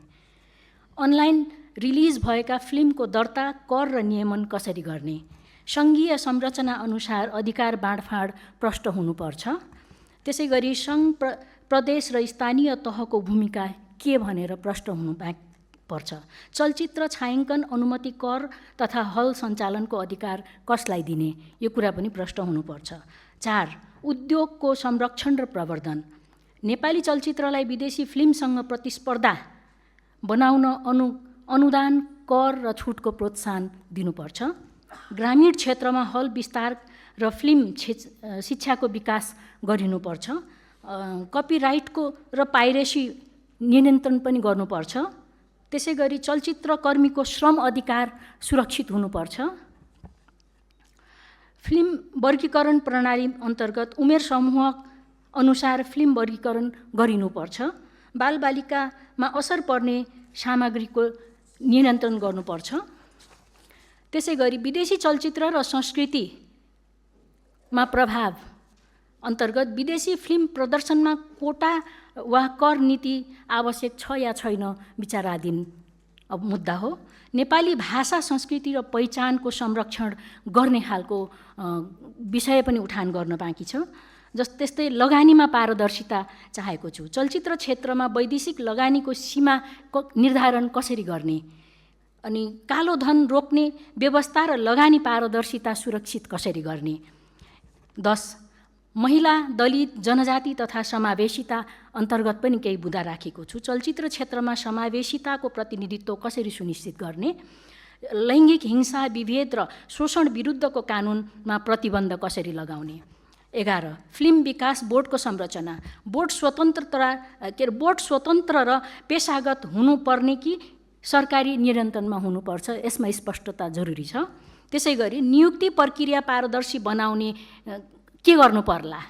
अनलाइन रिलिज भएका फिल्मको दर्ता, कर र नियमन कसरी गर्ने, सङ्घीय संरचना अनुसार अधिकार बाँडफाँड प्रष्ट हुनुपर्छ। त्यसै गरी सङ्घ, प्रदेश र स्थानीय तहको भूमिका के भनेर प्रष्ट हुनुपर्छ। चलचित्र छायाङ्कन अनुमति कर तथा हल सञ्चालनको अधिकार कसलाई दिने, यो कुरा पनि प्रष्ट हुनुपर्छ। 4, उद्योगको संरक्षण र प्रवर्धन, नेपाली चलचित्रलाई विदेशी फिल्मसँग प्रतिस्पर्धा बनाउन अनुदान, कर र छुटको प्रोत्साहन दिनुपर्छ। ग्रामीण क्षेत्रमा हल विस्तार र फिल्म शिक्षाको विकास गरिनुपर्छ। कपिराइटको र पाइरेसी नियन्त्रण पनि गर्नुपर्छ। त्यसै गरी चलचित्र कर्मीको श्रम अधिकार सुरक्षित हुनुपर्छ। फिल्म वर्गीकरण प्रणाली अन्तर्गत उमेर समूह अनुसार फिल्म वर्गीकरण गरिनुपर्छ। बालबालिकामा असर पर्ने सामग्रीको नियन्त्रण गर्नुपर्छ। त्यसै गरी विदेशी चलचित्र र संस्कृतिमा प्रभाव अन्तर्गत विदेशी फिल्म प्रदर्शनमा कोटा वा कर नीति आवश्यक छ या छैन विचाराधीन मुद्दा हो। नेपाली भाषा, संस्कृति र पहिचानको संरक्षण गर्ने खालको विषय पनि उठान गर्न बाँकी छ। त्यस्तै लगानीमा पारदर्शिता चाहेको छु। चलचित्र क्षेत्रमा वैदेशिक लगानीको सीमा निर्धारण कसरी गर्ने, अनि कालो धन रोक्ने व्यवस्था र लगानी पारदर्शिता सुरक्षित कसरी गर्ने। 10, महिला, दलित, जनजाति तथा समावेशिता अन्तर्गत पनि केही बुँदा राखेको छु। चलचित्र क्षेत्रमा समावेशिताको प्रतिनिधित्व कसरी सुनिश्चित गर्ने, लैङ्गिक हिंसा, विभेद र शोषण विरुद्धको कानुनमा प्रतिबन्ध कसरी लगाउने। 11, फिल्म विकास बोर्डको संरचना, बोर्ड स्वतन्त्र र पेशागत हुनुपर्ने कि सरकारी नियन्त्रणमा हुनुपर्छ, यसमा स्पष्टता जरुरी छ। त्यसै गरी नियुक्ति प्रक्रिया पारदर्शी बनाउने के गर्नु पर्ला।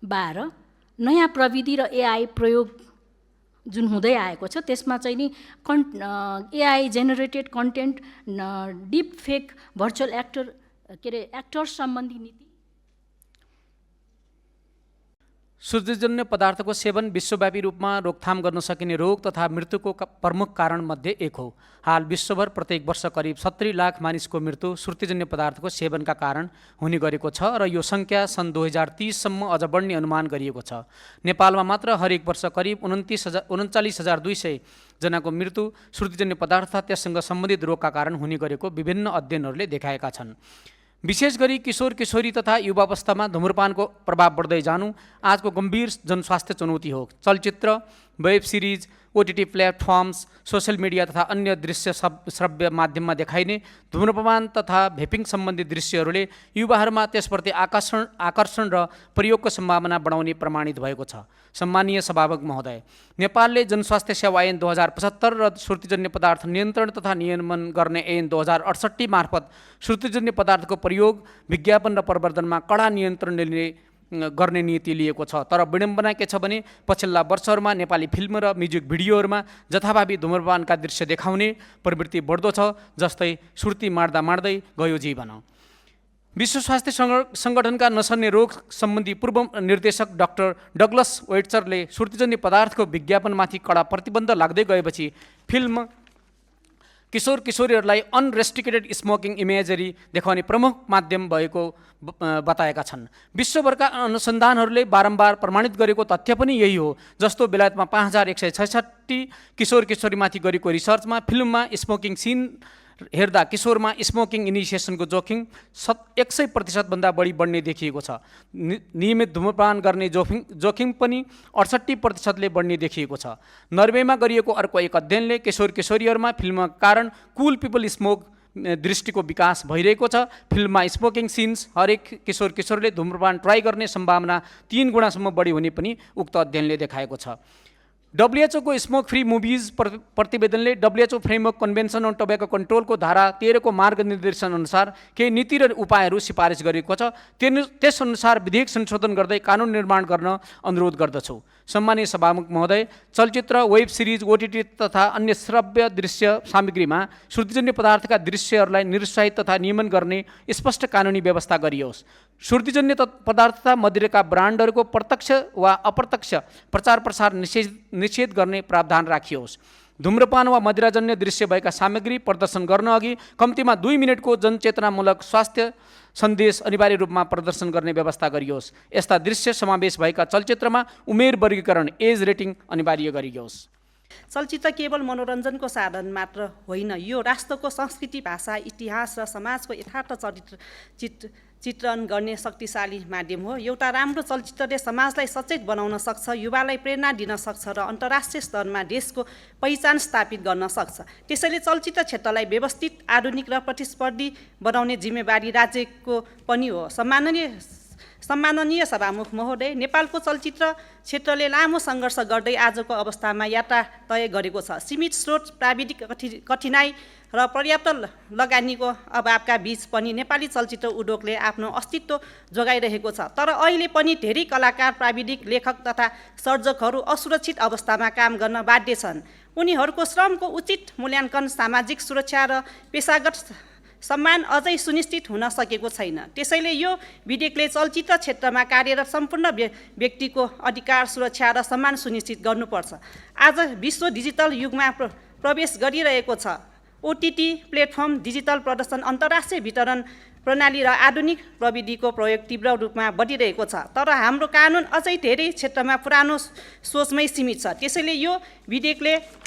12, नयाँ प्रविधि र AI प्रयोग जुन हुँदै आएको छ त्यसमा चाहिँ नि AI generated content, deep fake, virtual actors सम्बन्धी नीति। सूर्यजन्य पदार्थको सेवन विश्वव्यापी रूपमा रोकथाम गर्न सकिने रोग तथा मृत्युको प्रमुख कारणमध्ये एक हो। हाल विश्वभर प्रत्येक वर्ष करिब 70 लाख मानिसको मृत्यु श्रुतिजन्य पदार्थको सेवनका कारण हुने गरेको छ र यो सङ्ख्या सन् 2030 सम्म अझ बढ्ने अनुमान गरिएको छ। नेपालमा मात्र हरेक वर्ष करिब 39,200 जनाको मृत्यु श्रुतिजन्य पदार्थ त्यससँग सम्बन्धित रोगका कारण हुने गरेको विभिन्न अध्ययनहरूले देखाएका छन्। विशेष गरी किशोर किशोरी तथा युवावस्थामा धुम्रपानको प्रभाव बढ्दै जानु आजको गम्भीर जनस्वास्थ्य चुनौती हो। चलचित्र, web series, OTT platforms, social media तथा अन्य दृश्य श्रव्य माध्यममा देखाइने धुम्रपान तथा भेपिङ सम्बन्धी दृश्यहरूले युवाहरूमा त्यसप्रति आकर्षण र प्रयोगको सम्भावना बढाउने प्रमाणित भएको छ। सम्मानीय सभामुख महोदय, नेपालले जनस्वास्थ्य सेवा ऐन 2075 र श्रुतिजन्य पदार्थ नियन्त्रण तथा नियमन गर्ने ऐन 2068 मार्फत श्रुतिजन्य पदार्थको प्रयोग, विज्ञापन र प्रवर्धनमा कडा नियन्त्रण गर्ने नीति लिएको छ। तर विडम्बना के छ भने पछिल्ला वर्षहरूमा नेपाली फिल्म र म्युजिक भिडियोहरूमा जथाभावी धुम्रपानका दृश्य देखाउने प्रवृत्ति बढ्दो छ। जस्तै श्रुति मार्दा मार्दै गयो जीवन। विश्व स्वास्थ्य सङ्गठनका नसर्ने रोग सम्बन्धी पूर्व निर्देशक डाक्टर डगलस वेट्सरले श्रुतिजन्य पदार्थको विज्ञापनमाथि कडा प्रतिबन्ध लाग्दै गएपछि फिल्म किशोर किशोरीहरूलाई अनरेस्ट्रिक्टेड स्मोकिङ इमेजरी देखाउने प्रमुख माध्यम भएको बताएका छन्। विश्वभरका अनुसन्धानहरूले बारम्बार प्रमाणित गरेको तथ्य पनि यही हो। जस्तो बेलायतमा 5166 किशोर किशोरीमाथि गरेको रिसर्चमा फिल्ममा स्मोकिङ सिन हेर्दा किशोरमा स्मोकिङ इनिसिएसनको जोखिम 100% भन्दा बढी बढ्ने देखिएको छ। नियमित धुम्रपान गर्ने जोखिम पनि 68% बढ्ने देखिएको छ। नर्वेमा गरिएको अर्को एक अध्ययनले किशोर किशोरीहरूमा फिल्मका कारण कुल पिपल स्मोक दृष्टिको विकास भइरहेको छ। फिल्ममा स्मोकिङ सिन्स हरेक किशोर किशोरले धुम्रपान ट्राई गर्ने सम्भावना 3 गुणासम्म बढी हुने पनि उक्त अध्ययनले देखाएको छ। WHO को स्मोक फ्री मुभिज प्रतिवेदनले WHO framework convention on tobacco कन्ट्रोलको धारा 13 को मार्गनिर्देशन अनुसार केही नीति र उपायहरू सिफारिस गरेको छ। त्यसअनुसार विधेयक संशोधन गर्दै कानुन निर्माण गर्न अनुरोध गर्दछौँ। सम्मानीय सभामुख महोदय, चलचित्र, वेब सिरिज, ओटिटी तथा अन्य श्रव्य दृश्य सामग्रीमा श्रुतिजन्य पदार्थका दृश्यहरूलाई निरुत्साहित तथा नियमन गर्ने स्पष्ट कानुनी व्यवस्था गरियोस्। श्रुतिजन्य पदार्थ तथा मदिराका ब्रान्डहरूको प्रत्यक्ष वा अप्रत्यक्ष प्रचार प्रसार निषेध गर्ने प्रावधान राखियोस्। धुम्रपान वा मदिराजन्य दृश्य भएका सामग्री प्रदर्शन गर्न अघि कम्तीमा 2 मिनटको जनचेतनामूलक स्वास्थ्य सन्देश अनिवार्य रूपमा प्रदर्शन गर्ने व्यवस्था गरियोस्। यस्ता दृश्य समावेश भएका चलचित्रमा उमेर वर्गीकरण एज रेटिङ अनिवार्य गरियोस्। चलचित्र केवल मनोरञ्जनको साधन मात्र होइन, यो राष्ट्रको संस्कृति, भाषा, इतिहास र समाजको यथार्थ चित्रण गर्ने शक्तिशाली माध्यम हो। एउटा राम्रो चलचित्रले समाजलाई सचेत बनाउन सक्छ, युवालाई प्रेरणा दिन सक्छ र अन्तर्राष्ट्रिय स्तरमा देशको पहिचान स्थापित गर्न सक्छ। त्यसैले चलचित्र क्षेत्रलाई व्यवस्थित, आधुनिक र प्रतिस्पर्धी बनाउने जिम्मेवारी राज्यको पनि हो। सम्माननीय सभामुख महोदय, नेपालको चलचित्र क्षेत्रले लामो सङ्घर्ष गर्दै आजको अवस्थामा यात्रा तय गरेको छ। सीमित स्रोत, प्राविधिक कठिनाई र पर्याप्त लगानीको अभावका बीच पनि नेपाली चलचित्र उद्योगले आफ्नो अस्तित्व जोगाइरहेको छ। तर अहिले पनि धेरै कलाकार, प्राविधिक, लेखक तथा सर्जकहरू असुरक्षित अवस्थामा काम गर्न बाध्य छन्। उनीहरूको श्रमको उचित मूल्याङ्कन, सामाजिक सुरक्षा र पेसागत सम्मान अझै सुनिश्चित हुन सकेको छैन। त्यसैले यो विधेयकले चलचित्र क्षेत्रमा कार्यरत सम्पूर्ण व्यक्तिको अधिकार, सुरक्षा र सम्मान सुनिश्चित गर्नुपर्छ। आज विश्व डिजिटल युगमा प्रवेश गरिरहेको छ। ओटिटी प्लेटफर्म, डिजिटल प्रदर्शन, अन्तर्राष्ट्रिय वितरण प्रणाली र आधुनिक प्रविधिको प्रयोग तीव्र रूपमा बढिरहेको छ। तर हाम्रो कानुन अझै धेरै क्षेत्रमा पुरानो सोचमै सीमित छ। त्यसैले यो विधेयकले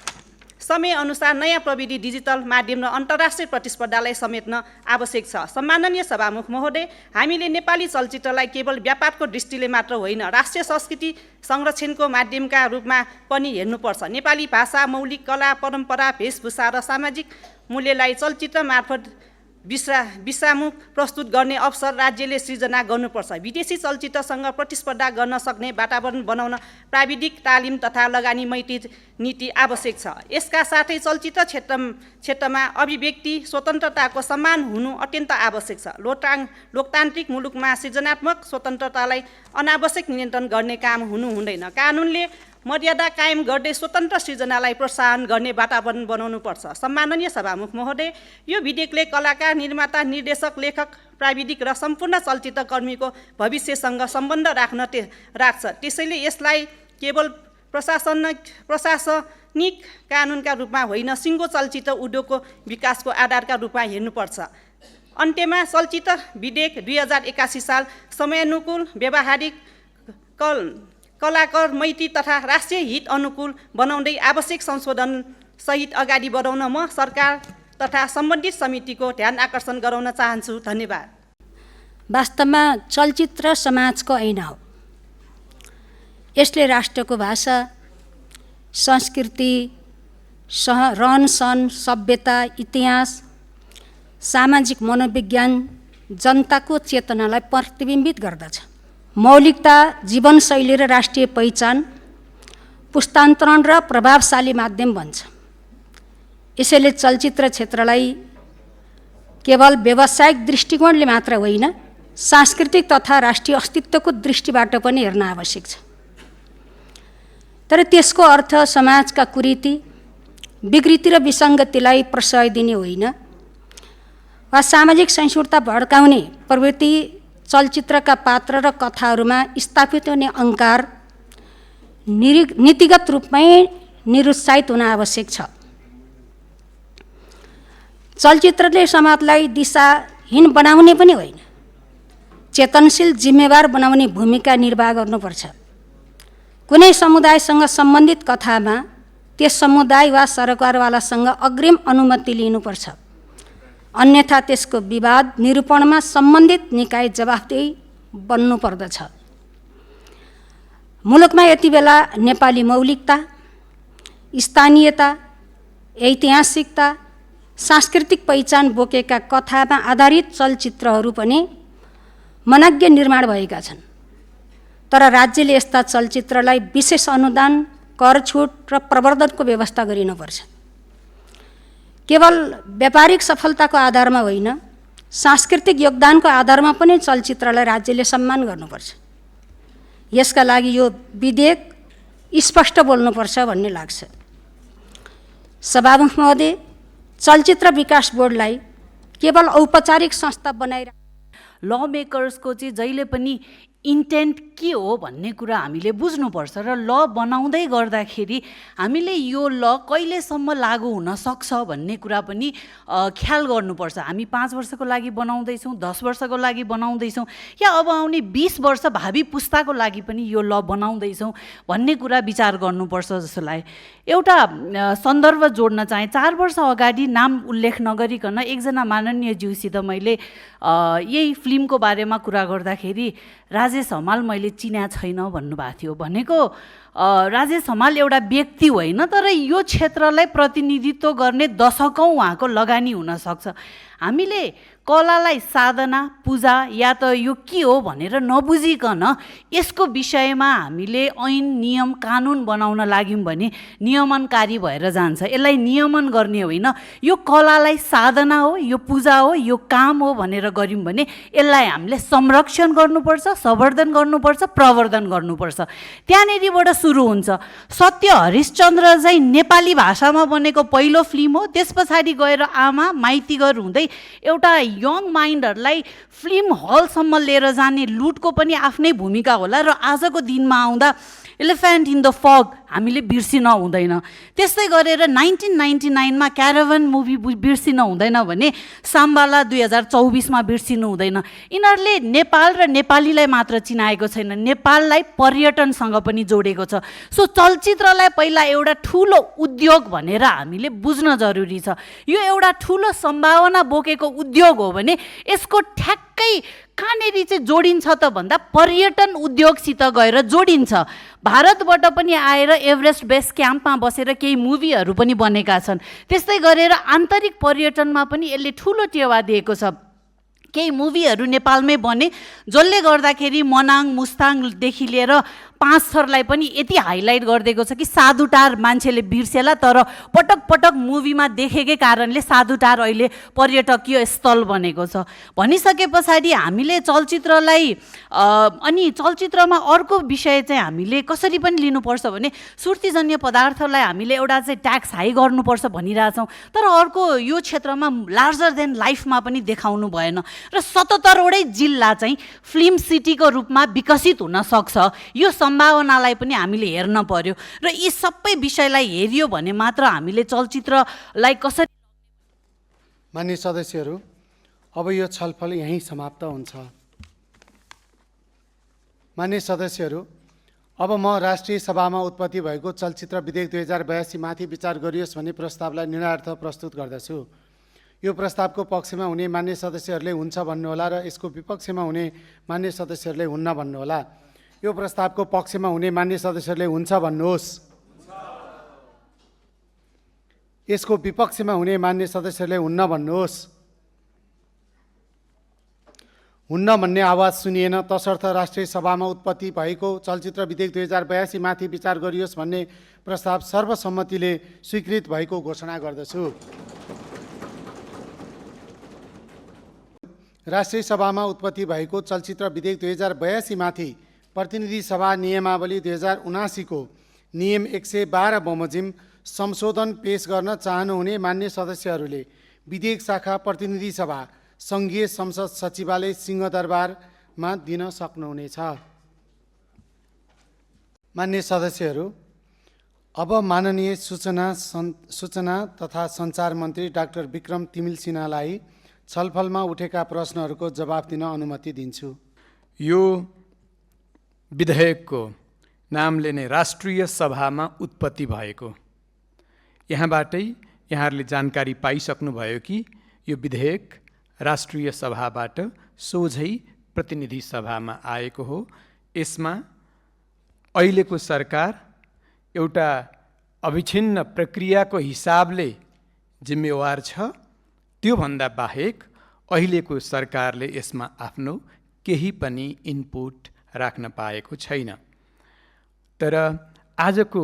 समयअनुसार नयाँ प्रविधि, डिजिटल माध्यम र अन्तर्राष्ट्रिय प्रतिस्पर्धालाई समेट्न आवश्यक छ। सम्माननीय सभामुख महोदय, हामीले नेपाली चलचित्रलाई केवल व्यापारको दृष्टिले मात्र होइन, राष्ट्रिय संस्कृति संरक्षणको माध्यमका रूपमा पनि हेर्नुपर्छ। नेपाली भाषा, मौलिक कला, परम्परा, वेशभूषा र सामाजिक मूल्यलाई चलचित्र मार्फत विश्वामुख प्रस्तुत गर्ने अवसर राज्यले सृजना गर्नुपर्छ। विदेशी चलचित्रसँग प्रतिस्पर्धा गर्न सक्ने वातावरण बनाउन प्राविधिक तालिम तथा लगानी मैत्री नीति आवश्यक छ। यसका साथै चलचित्र क्षेत्रमा अभिव्यक्ति स्वतन्त्रताको सम्मान हुनु अत्यन्त आवश्यक छ। लोकतान्त्रिक मुलुकमा सृजनात्मक स्वतन्त्रतालाई अनावश्यक नियन्त्रण गर्ने काम हुनु हुँदैन। कानुनले मर्यादा कायम गर्दै स्वतन्त्र सृजनालाई प्रोत्साहन गर्ने वातावरण बनाउनुपर्छ। सम्माननीय सभामुख महोदय, यो विधेयकले कलाकार, निर्माता, निर्देशक, लेखक, प्राविधिक र सम्पूर्ण चलचित्र कर्मीको भविष्यसँग सम्बन्ध राख्छ। त्यसैले यसलाई केवल प्रशासनिक कानुनका रूपमा होइन, सिङ्गो चलचित्र उद्योगको विकासको आधारका रूपमा हेर्नुपर्छ। अन्त्यमा चलचित्र विधेयक 2081 साल समयानुकूल, व्यावहारिक, कलाकार मैत्री तथा राष्ट्रिय हित अनुकूल बनाउँदै आवश्यक संशोधन सहित अगाडि बढाउन म सरकार तथा सम्बन्धित समितिको ध्यान आकर्षण गराउन चाहन्छु। धन्यवाद। वास्तवमा चलचित्र समाजको ऐना हो। यसले राष्ट्रको भाषा, संस्कृति, रहनसहन, सभ्यता, इतिहास, सामाजिक मनोविज्ञान, जनताको चेतनालाई प्रतिबिम्बित गर्दछ। मौलिकता, जीवनशैली र राष्ट्रिय पहिचान पुस्तान्तरण र प्रभावशाली माध्यम बन्छ। यसैले चलचित्र क्षेत्रलाई केवल व्यावसायिक दृष्टिकोणले मात्र होइन, सांस्कृतिक तथा राष्ट्रिय अस्तित्वको दृष्टिबाट पनि हेर्न आवश्यक छ। तर त्यसको अर्थ समाजका कुरीति, विकृति र विसङ्गतिलाई प्रश्रय दिने होइन वा सामाजिक सहिष्णुता भड्काउने प्रवृत्ति चलचित्रका पात्र र कथाहरूमा स्थापित हुने अहङ्कार नीतिगत रूपमै निरुत्साहित हुन आवश्यक छ। चलचित्रले समाजलाई दिशाहीन बनाउने पनि होइन, चेतनशील जिम्मेवार बनाउने भूमिका निर्वाह गर्नुपर्छ। कुनै समुदायसँग सम्बन्धित कथामा त्यस समुदाय वा सरकारवालासँग अग्रिम अनुमति लिनुपर्छ, अन्यथा त्यसको विवाद निरूपणमा सम्बन्धित निकाय जवाफदेही बन्नुपर्दछ। मुलुकमा यति बेला नेपाली मौलिकता, स्थानीयता, ऐतिहासिकता, सांस्कृतिक पहिचान बोकेका कथामा आधारित चलचित्रहरू पनि मनज्ञ निर्माण भएका छन्। तर राज्यले यस्ता चलचित्रलाई विशेष अनुदान, कर छुट र प्रवर्धनको व्यवस्था गरिनुपर्छ। केवल व्यापारिक सफलताको आधारमा होइन, सांस्कृतिक योगदानको आधारमा पनि चलचित्रलाई राज्यले सम्मान गर्नुपर्छ। यसका लागि यो विधेयक स्पष्ट बोल्नुपर्छ भन्ने लाग्छ। सभामुख महोदय, चलचित्र विकास बोर्डलाई केवल औपचारिक संस्था बनाएर ल मेकर्सको चाहिँ जहिले पनि इन्टेन्ट के हो भन्ने कुरा हामीले बुझ्नुपर्छ र ल बनाउँदै गर्दाखेरि हामीले यो ल कहिलेसम्म लागू हुन सक्छ भन्ने कुरा पनि ख्याल गर्नुपर्छ। हामी 5 वर्षको लागि बनाउँदैछौँ, 10 वर्षको लागि बनाउँदैछौँ, या अब आउने 20 वर्ष भावी पुस्ताको लागि पनि यो ल बनाउँदैछौँ भन्ने कुरा विचार गर्नुपर्छ जस्तो लाग्यो। एउटा सन्दर्भ जोड्न चाहे, 4 वर्ष अगाडि नाम उल्लेख नगरिकन एकजना माननीय ज्यूसित मैले यही फिल्मको बारेमा कुरा गर्दाखेरि राजेश हमाल मैले चिना छैन भन्नुभएको थियो। भनेको राजेश हमाल एउटा व्यक्ति होइन, तर यो क्षेत्रलाई प्रतिनिधित्व गर्ने दशकौँ उहाँको लगानी हुनसक्छ। हामीले कलालाई साधना, पूजा या त यो के हो भनेर नबुझिकन यसको विषयमा हामीले ऐन, नियम, कानुन बनाउन लाग्यौँ भने नियमनकारी भएर जान्छ। यसलाई नियमन गर्ने होइन, यो कलालाई साधना हो, यो पूजा हो, यो काम हो भनेर गऱ्यौँ भने यसलाई हामीले संरक्षण गर्नुपर्छ, संवर्धन गर्नुपर्छ, प्रवर्धन गर्नुपर्छ। त्यहाँनिरबाट सुरु हुन्छ। सत्य हरिश्चन्द्र चाहिँ नेपाली भाषामा बनेको पहिलो फिल्म हो। त्यस पछाडि गएर आमा माइतीघर हुँदै एउटा यङ माइन्डहरूलाई फिल्म हलसम्म लिएर जाने लुटको पनि आफ्नै भूमिका होला। र आजको दिनमा आउँदा एलिफेन्ट इन द फग हामीले बिर्सिन हुँदैन। त्यस्तै गरेर 1999मा क्याराभन मुभी बिर्सिन हुँदैन भने साम्बाला 2024मा बिर्सिनु हुँदैन। यिनीहरूले नेपाल र नेपालीलाई मात्र चिनाएको छैन, नेपाललाई पर्यटनसँग पनि जोडेको छ। सो चलचित्रलाई पहिला एउटा ठुलो उद्योग भनेर हामीले बुझ्न जरुरी छ। यो एउटा ठुलो सम्भावना बोकेको उद्योग हो भने यसको ठ्याक्कै कहाँनिर चाहिँ जोडिन्छ त भन्दा पर्यटन उद्योगसित गएर जोडिन्छ। भारतबाट पनि आएर एभरेस्ट बेस क्याम्पमा बसेर केही मुभीहरू पनि बनेका छन्। त्यस्तै गरेर आन्तरिक पर्यटनमा पनि यसले ठुलो टेवा दिएको छ। केही मुभीहरू नेपालमै बने, जसले गर्दाखेरि मनाङ मुस्ताङदेखि लिएर 5 थरलाई पनि यति हाइलाइट गरिदिएको छ कि साधुटार मान्छेले बिर्सेला, तर पटक पटक मुभीमा देखेकै कारणले साधुटार अहिले पर्यटकीय स्थल बनेको छ। भनिसके पछाडि हामीले चलचित्रलाई अनि चलचित्रमा अर्को विषय चाहिँ हामीले कसरी पनि लिनुपर्छ भने सुर्तीजन्य पदार्थलाई हामीले एउटा चाहिँ ट्याक्स हाई गर्नुपर्छ भनिरहेछौँ, तर अर्को यो क्षेत्रमा लार्जर देन लाइफमा पनि देखाउनु भएन। र 77वटै जिल्ला चाहिँ फिल्म सिटीको रूपमा विकसित हुन सक्छ। यो सम्भावनालाई पनि हामीले हेर्न पर्यो र यी सबै विषयलाई हेरियो भने मात्र हामीले चलचित्रलाई कसरी। माननीय सदस्यहरू, अब यो छलफल यहीँ समाप्त हुन्छ। माननीय सदस्यहरू, अब म राष्ट्रिय सभामा उत्पत्ति भएको चलचित्र विधेयक 2082 माथि विचार गरियोस् भन्ने प्रस्तावलाई निर्णयार्थ प्रस्तुत गर्दछु। यो प्रस्तावको पक्षमा हुने मान्य सदस्यहरूले हुन्छ भन्नुहोला र यसको विपक्षमा हुने मान्य सदस्यहरूले हुन्न भन्नुहोला। यो प्रस्तावको पक्षमा हुने मान्य सदस्यहरूले हुन्छ भन्नुहोस्। यसको विपक्षमा हुने मान्य सदस्यहरूले हुन्न भन्नुहोस्। हुन्न भन्ने आवाज सुनिएन, तसर्थ राष्ट्रिय सभामा उत्पत्ति भएको चलचित्र विधेयक 2082 माथि विचार गरियोस् भन्ने प्रस्ताव सर्वसम्मतिले स्वीकृत भएको घोषणा गर्दछु। राष्ट्रिय सभामा उत्पत्ति भएको चलचित्र विधेयक 2082 माथि प्रतिनिधि सभा नियमावली 2079 को नियम 112 बमोजिम संशोधन पेश गर्न चाहनुहुने मान्य सदस्यहरूले विधेयक शाखा प्रतिनिधि सभा सङ्घीय संसद सचिवालय सिंहदरबारमा दिन सक्नुहुनेछ। मान्य सदस्यहरू, अब माननीय सूचना तथा सञ्चार मन्त्री डाक्टर विक्रम तिमिल सिन्हालाई छलफलमा उठेका प्रश्नहरूको जवाफ दिन अनुमति दिन्छु। यो विधेयकको नामले नै राष्ट्रिय सभामा उत्पत्ति भएको, यहाँबाटै यहाँहरूले जानकारी पाइसक्नुभयो कि यो विधेयक राष्ट्रिय सभाबाट सोझै प्रतिनिधि सभामा आएको हो। यसमा अहिलेको सरकार एउटा अविच्छिन्न प्रक्रियाको हिसाबले जिम्मेवार छ। त्योभन्दा बाहेक अहिलेको सरकारले यसमा आफ्नो केही पनि इनपुट राख्न पाएको छैन। तर आजको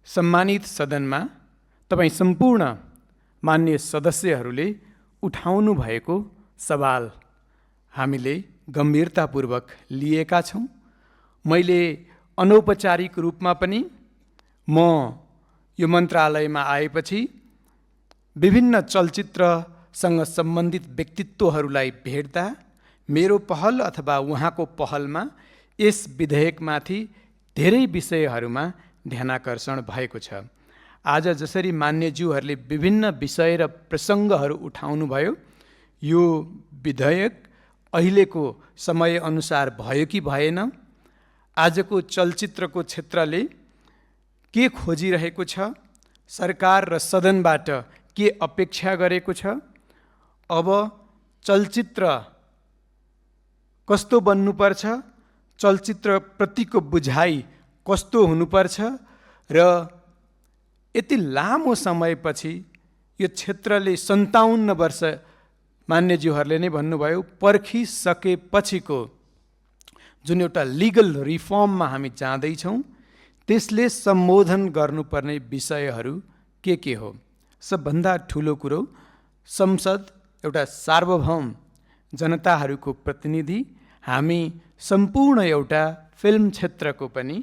सम्मानित सदनमा तपाईँ सम्पूर्ण मान्य सदस्यहरूले उठाउनु भएको सवाल हामीले गम्भीरतापूर्वक लिएका छौँ। मैले अनौपचारिक रूपमा पनि म यो मन्त्रालयमा आएपछि विभिन्न चलचित्रसँग सम्बन्धित व्यक्तित्वहरूलाई भेट्दा मेरो पहल अथवा उहाँको पहलमा यस विधेयकमाथि धेरै विषयहरूमा ध्यानाकर्षण भएको छ। आज जसरी मान्यज्यूहरूले विभिन्न विषय र प्रसङ्गहरू उठाउनुभयो, यो विधेयक अहिलेको समयअनुसार भयो कि भएन, आजको चलचित्रको क्षेत्रले के खोजिरहेको छ, सरकार र सदनबाट के अपेक्षा गरेको छ, अब चलचित्र कस्तो बन्नुपर्छ, चलचित्रप्रतिको बुझाइ कस्तो हुनुपर्छ र यति लामो समयपछि यो क्षेत्रले 57 वर्ष मान्यज्यूहरूले नै भन्नुभयो पर्खिसकेपछिको जुन एउटा लिगल रिफर्ममा हामी जाँदैछौँ, त्यसले सम्बोधन गर्नुपर्ने विषयहरू के हो। सबभन्दा ठुलो कुरो, संसद एउटा सार्वभौम जनताहरूको प्रतिनिधि, हामी सम्पूर्ण एउटा फिल्म क्षेत्रको पनि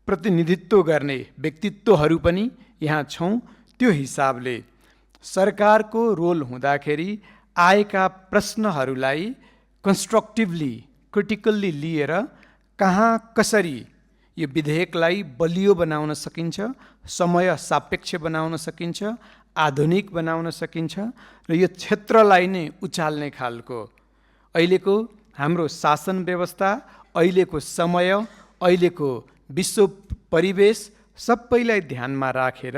प्रतिनिधित्व गर्ने व्यक्तित्वहरू पनि यहाँ छौँ। त्यो हिसाबले सरकारको रोल हुँदाखेरि आएका प्रश्नहरूलाई कन्स्ट्रक्टिभली क्रिटिकल्ली लिएर कहाँ कसरी यो विधेयकलाई बलियो बनाउन सकिन्छ, समय सापेक्ष बनाउन सकिन्छ, आधुनिक बनाउन सकिन्छ र यो क्षेत्रलाई नै उचाल्ने खालको अहिलेको हाम्रो शासन व्यवस्था, अहिलेको समय, अहिलेको विश्व परिवेश सबैलाई ध्यानमा राखेर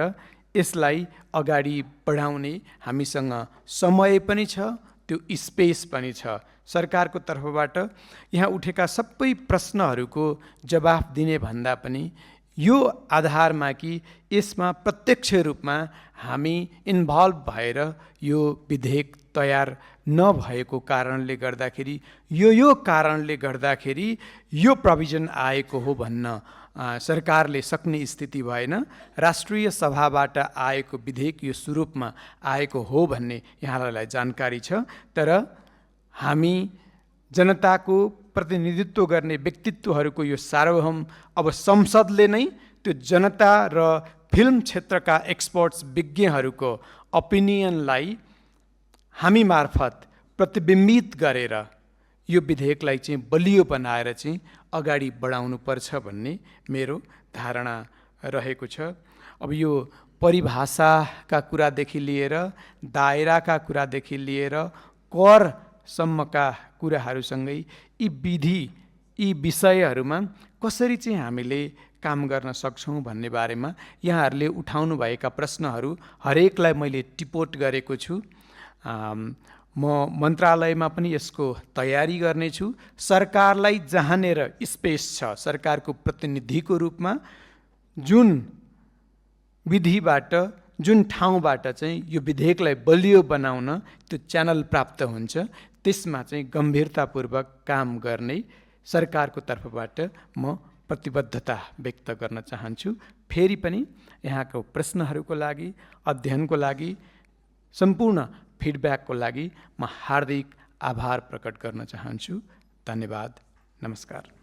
यसलाई अगाडि बढाउने हामीसँग समय पनि छ, त्यो स्पेस पनि छ। सरकारको तर्फबाट यहाँ उठेका सबै प्रश्नहरूको जवाफ दिने भन्दा पनि यो आधारमा कि यसमा प्रत्यक्ष रूपमा हामी इन्भल्भ भएर यो विधेयक तयार नभएको कारणले गर्दाखेरि यो कारणले गर्दाखेरि यो प्रोभिजन आएको हो भन्न सरकारले सक्ने स्थिति भएन। राष्ट्रिय सभाबाट आएको विधेयक यो स्वरूपमा आएको हो भन्ने यहाँलाई जानकारी छ। तर हामी जनताको प्रतिनिधित्व गर्ने व्यक्तित्वहरूको यो सार्वभौम अब संसदले नै त्यो जनता र फिल्म क्षेत्रका एक्सपर्ट्स विज्ञहरूको ओपिनियनलाई हामी मार्फत प्रतिबिम्बित गरेर यो विधेयकलाई चाहिँ बलियो बनाएर चाहिँ अगाडि बढाउनु पर्छ भन्ने मेरो धारणा रहेको छ। अब यो परिभाषाका कुरादेखि लिएर दायराका कुरादेखि लिएर करसम्मका कुराहरूसँगै यी विधि यी विषयहरूमा कसरी चाहिँ हामीले काम गर्न सक्छौँ भन्ने बारेमा यहाँहरूले उठाउनुभएका प्रश्नहरू हरेकलाई मैले टिपोट गरेको छु। म मन्त्रालयमा पनि यसको तयारी गर्नेछु। सरकारलाई जहाँनेर स्पेस छ, सरकारको प्रतिनिधिको रूपमा जुन विधिबाट, जुन ठाउँबाट चाहिँ यो विधेयकलाई बलियो बनाउन त्यो च्यानल प्राप्त हुन्छ, त्यसमा चाहिँ गम्भीरतापूर्वक काम गर्ने सरकारको तर्फबाट म प्रतिबद्धता व्यक्त गर्न चाहन्छु। फेरि पनि यहाँको प्रश्नहरूको लागि, अध्ययनको लागि, सम्पूर्ण फिडब्याकको लागि म हार्दिक आभार प्रकट गर्न चाहन्छु। धन्यवाद। नमस्कार।